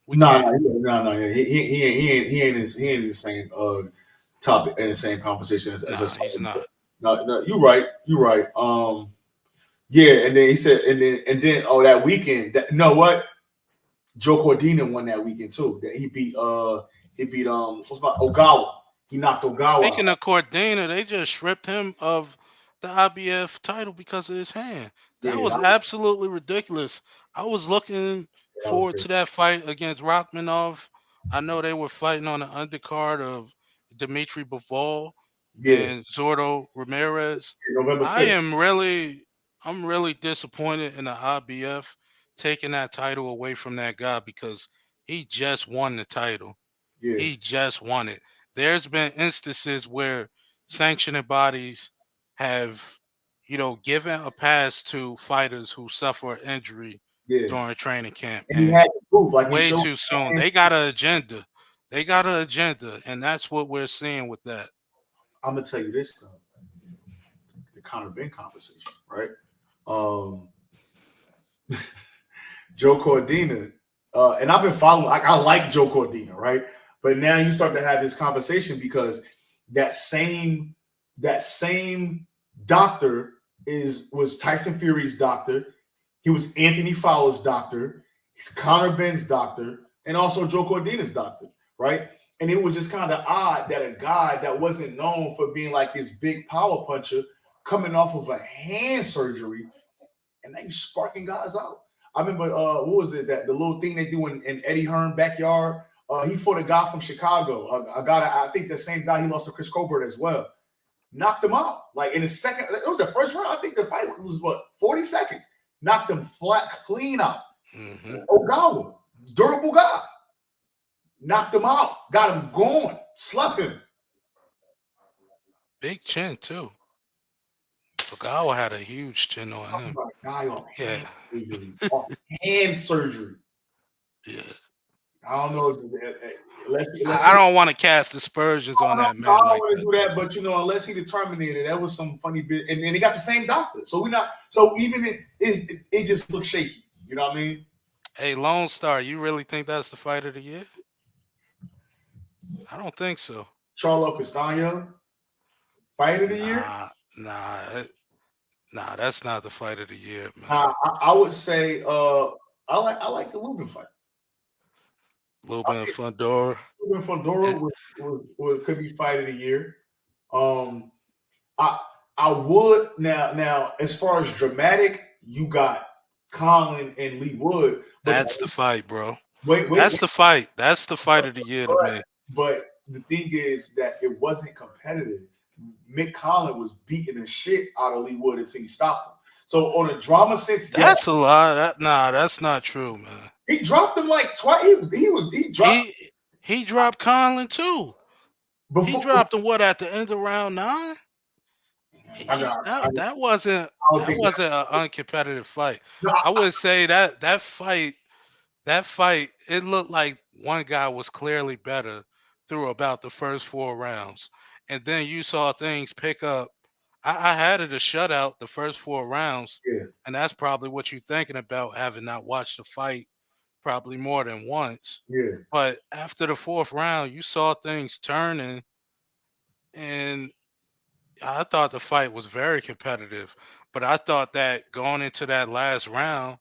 We no, can't. no, no, no. He ain't in the same topic in the same conversation as Nah, us. he's not. No, no, you're right. You're right. Yeah, and then he said, and then that weekend, that, you know what? Joe Cordina won that weekend too. That He beat what's about Ogawa. He knocked Ogawa out. Speaking of Cordina, they just stripped him of the IBF title because of his hand. That Yeah, was absolutely ridiculous. I was looking that was forward to that fight against Rachmanov. I know they were fighting on the undercard of Dmitry Bivol yeah, and Zordo Ramirez. November I 5th. am really, I'm really disappointed in the IBF taking that title away from that guy because he just won the title. Yeah, He just won it. There's been instances where sanctioning bodies have, given a pass to fighters who suffer injury yeah. during training camp, And he and had the proof, like he way showed. too soon. They got an agenda. They got an agenda, and that's what we're seeing with that. I'm gonna tell you this though. The Conor Ben conversation, right? Um, Joe Cordina, and I've been following. I like Joe Cordina, right? But now you start to have this conversation because that same doctor was Tyson Fury's doctor. He was Anthony Fowler's doctor. He's Conor Ben's doctor, and also Joe Cordina's doctor, right? And it was just kind of odd that a guy that wasn't known for being like this big power puncher coming off of a hand surgery, and now you sparking guys out. I remember what was it, that the little thing they do in Eddie Hearn backyard? He fought a guy from Chicago, a guy that I think the same guy he lost to Chris Colbert as well. Knocked him out. Like in the second, it was the first round. I think the fight was 40 seconds. Knocked him flat, clean out. Mm-hmm. Ogawa, durable guy. Knocked him out. Got him going. Slept him. Big chin too. Ogawa had a huge chin on him. Guy off Yeah. hand surgery. Yeah. I don't know. I don't want to cast aspersions on that man. I don't like want to do that, but unless he determined that was some funny bit, and they got the same doctor, so we're not. So even it just looks shaky. You know what I mean? Hey, Lone Star, you really think that's the fight of the year? I don't think so. Charlo Castaño, fight of the year? Nah, that's not the fight of the year, man. I would say I like the Lubin fight. Lubin and Fundora. Lubin Fundora could be fight of the year. I would now as far as dramatic, you got Colin and Lee Wood. That's the fight, bro. That's the fight. That's the fight of the year to me. But the thing is that it wasn't competitive. Mick Collin was beating the shit out of Lee Wood until he stopped him. So on a drama sense, that's a lot. That's not true, man. He dropped him like twice. He dropped Conlon too. He dropped him at the end of round 9? That wasn't an uncompetitive fight. No, I would say that fight, it looked like one guy was clearly better through about the first 4 rounds. And then you saw things pick up. I had it a shutout the first 4 rounds. Yeah. And that's probably what you're thinking about, having not watched the fight probably more than once. Yeah. But after the 4th round, you saw things turning. And I thought the fight was very competitive. But I thought that going into that last round,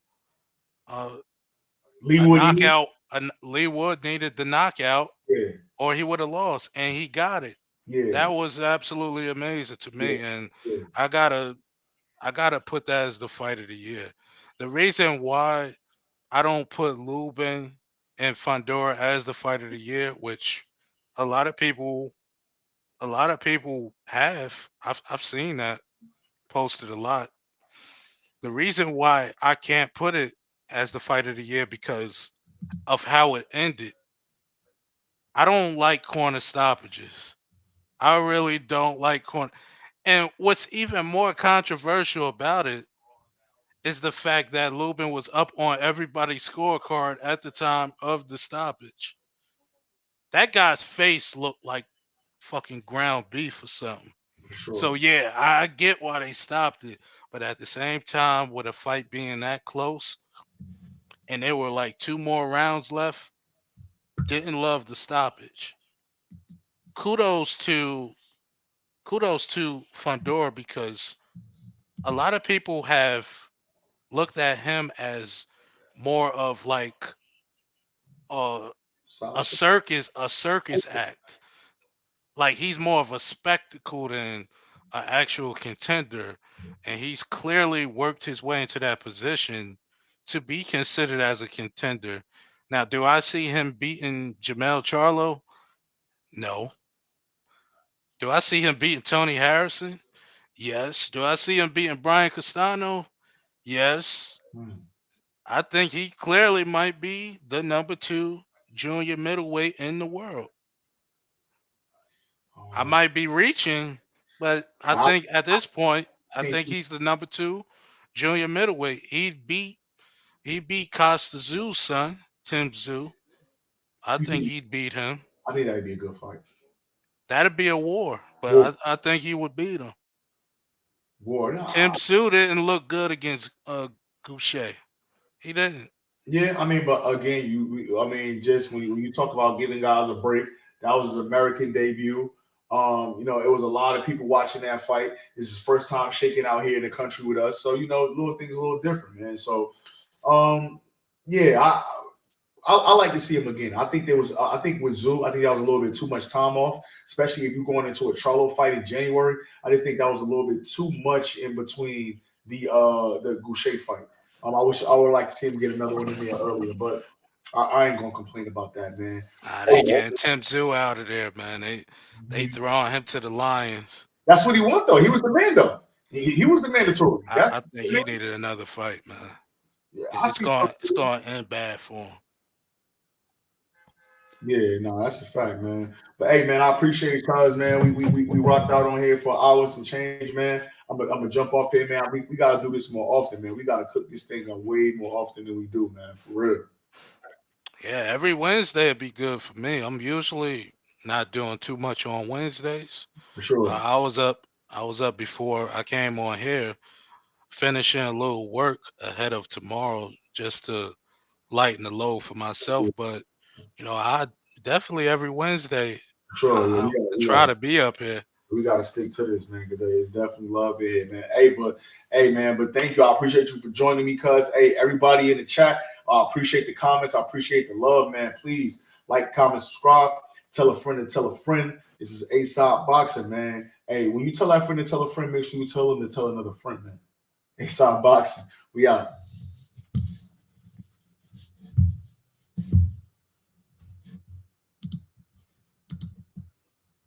Lee Wood needed the knockout, or he would have lost, and he got it. Yeah. That was absolutely amazing to me, and I gotta put that as the fight of the year. The reason why I don't put Lubin and Fundora as the fight of the year, which a lot of people have, I've seen that posted a lot. The reason why I can't put it as the fight of the year because of how it ended. I don't like corner stoppages. I really don't like corner. And what's even more controversial about it is the fact that Lubin was up on everybody's scorecard at the time of the stoppage. That guy's face looked like fucking ground beef or something. Sure. So yeah, I get why they stopped it. But at the same time, with a fight being that close, and there were like 2 more rounds left, didn't love the stoppage. Kudos to Fundora, because a lot of people have looked at him as more of like a circus act. Like he's more of a spectacle than an actual contender, and he's clearly worked his way into that position to be considered as a contender. Now, do I see him beating Jamel Charlo? No. Do I see him beating Tony Harrison? Yes. Do I see him beating Brian Castano? Yes. I think he clearly might be the number 2 junior middleweight in the world. I might be reaching, but I think at this point, I think he's the number 2 junior middleweight. He beat Costa Tzu's son, Tim Tszyu. I think he'd beat him. I think that'd be a good fight. That'd be a war, but I think he would beat him. War. No, Tim Tszyu didn't look good against Gausha. He didn't. Yeah, I mean, but again, just when you talk about giving guys a break, that was his American debut. It was a lot of people watching that fight. This is his first time shaking out here in the country with us. So, little things a little different, man. So, yeah, I like to see him again. I think with Tszyu, I think that was a little bit too much time off, especially if you're going into a Charlo fight in January. I just think that was a little bit too much in between the Gausha fight. I would like to see him get another one in there earlier, but I ain't gonna complain about that, man. They getting Tim Tszyu out of there, man. They throwing him to the Lions. That's what he want, though. He was the man, though. He was the mandatory. I think he needed another fight, man. Yeah, it's going to end bad for him. Yeah, no, that's a fact, man. But hey, man, I appreciate it, cuz, man. We rocked out on here for hours and change, man. I'm gonna jump off here, man. We gotta do this more often, man. We gotta cook this thing up way more often than we do, man. For real. Yeah, every Wednesday would be good for me. I'm usually not doing too much on Wednesdays. For sure. I was up before I came on here, finishing a little work ahead of tomorrow just to lighten the load for myself. But I definitely every Wednesday try to be up here. We got to stick to this, man, because it's definitely love it, man. But thank you. I appreciate you for joining me, cuz. Hey, everybody in the chat, I appreciate the comments. I appreciate the love, man. Please like, comment, subscribe. Tell a friend and tell a friend. This is ASOP Boxing, man. Hey, when you tell that friend to tell a friend, make sure you tell them to tell another friend, man. ASOP Boxing. We out.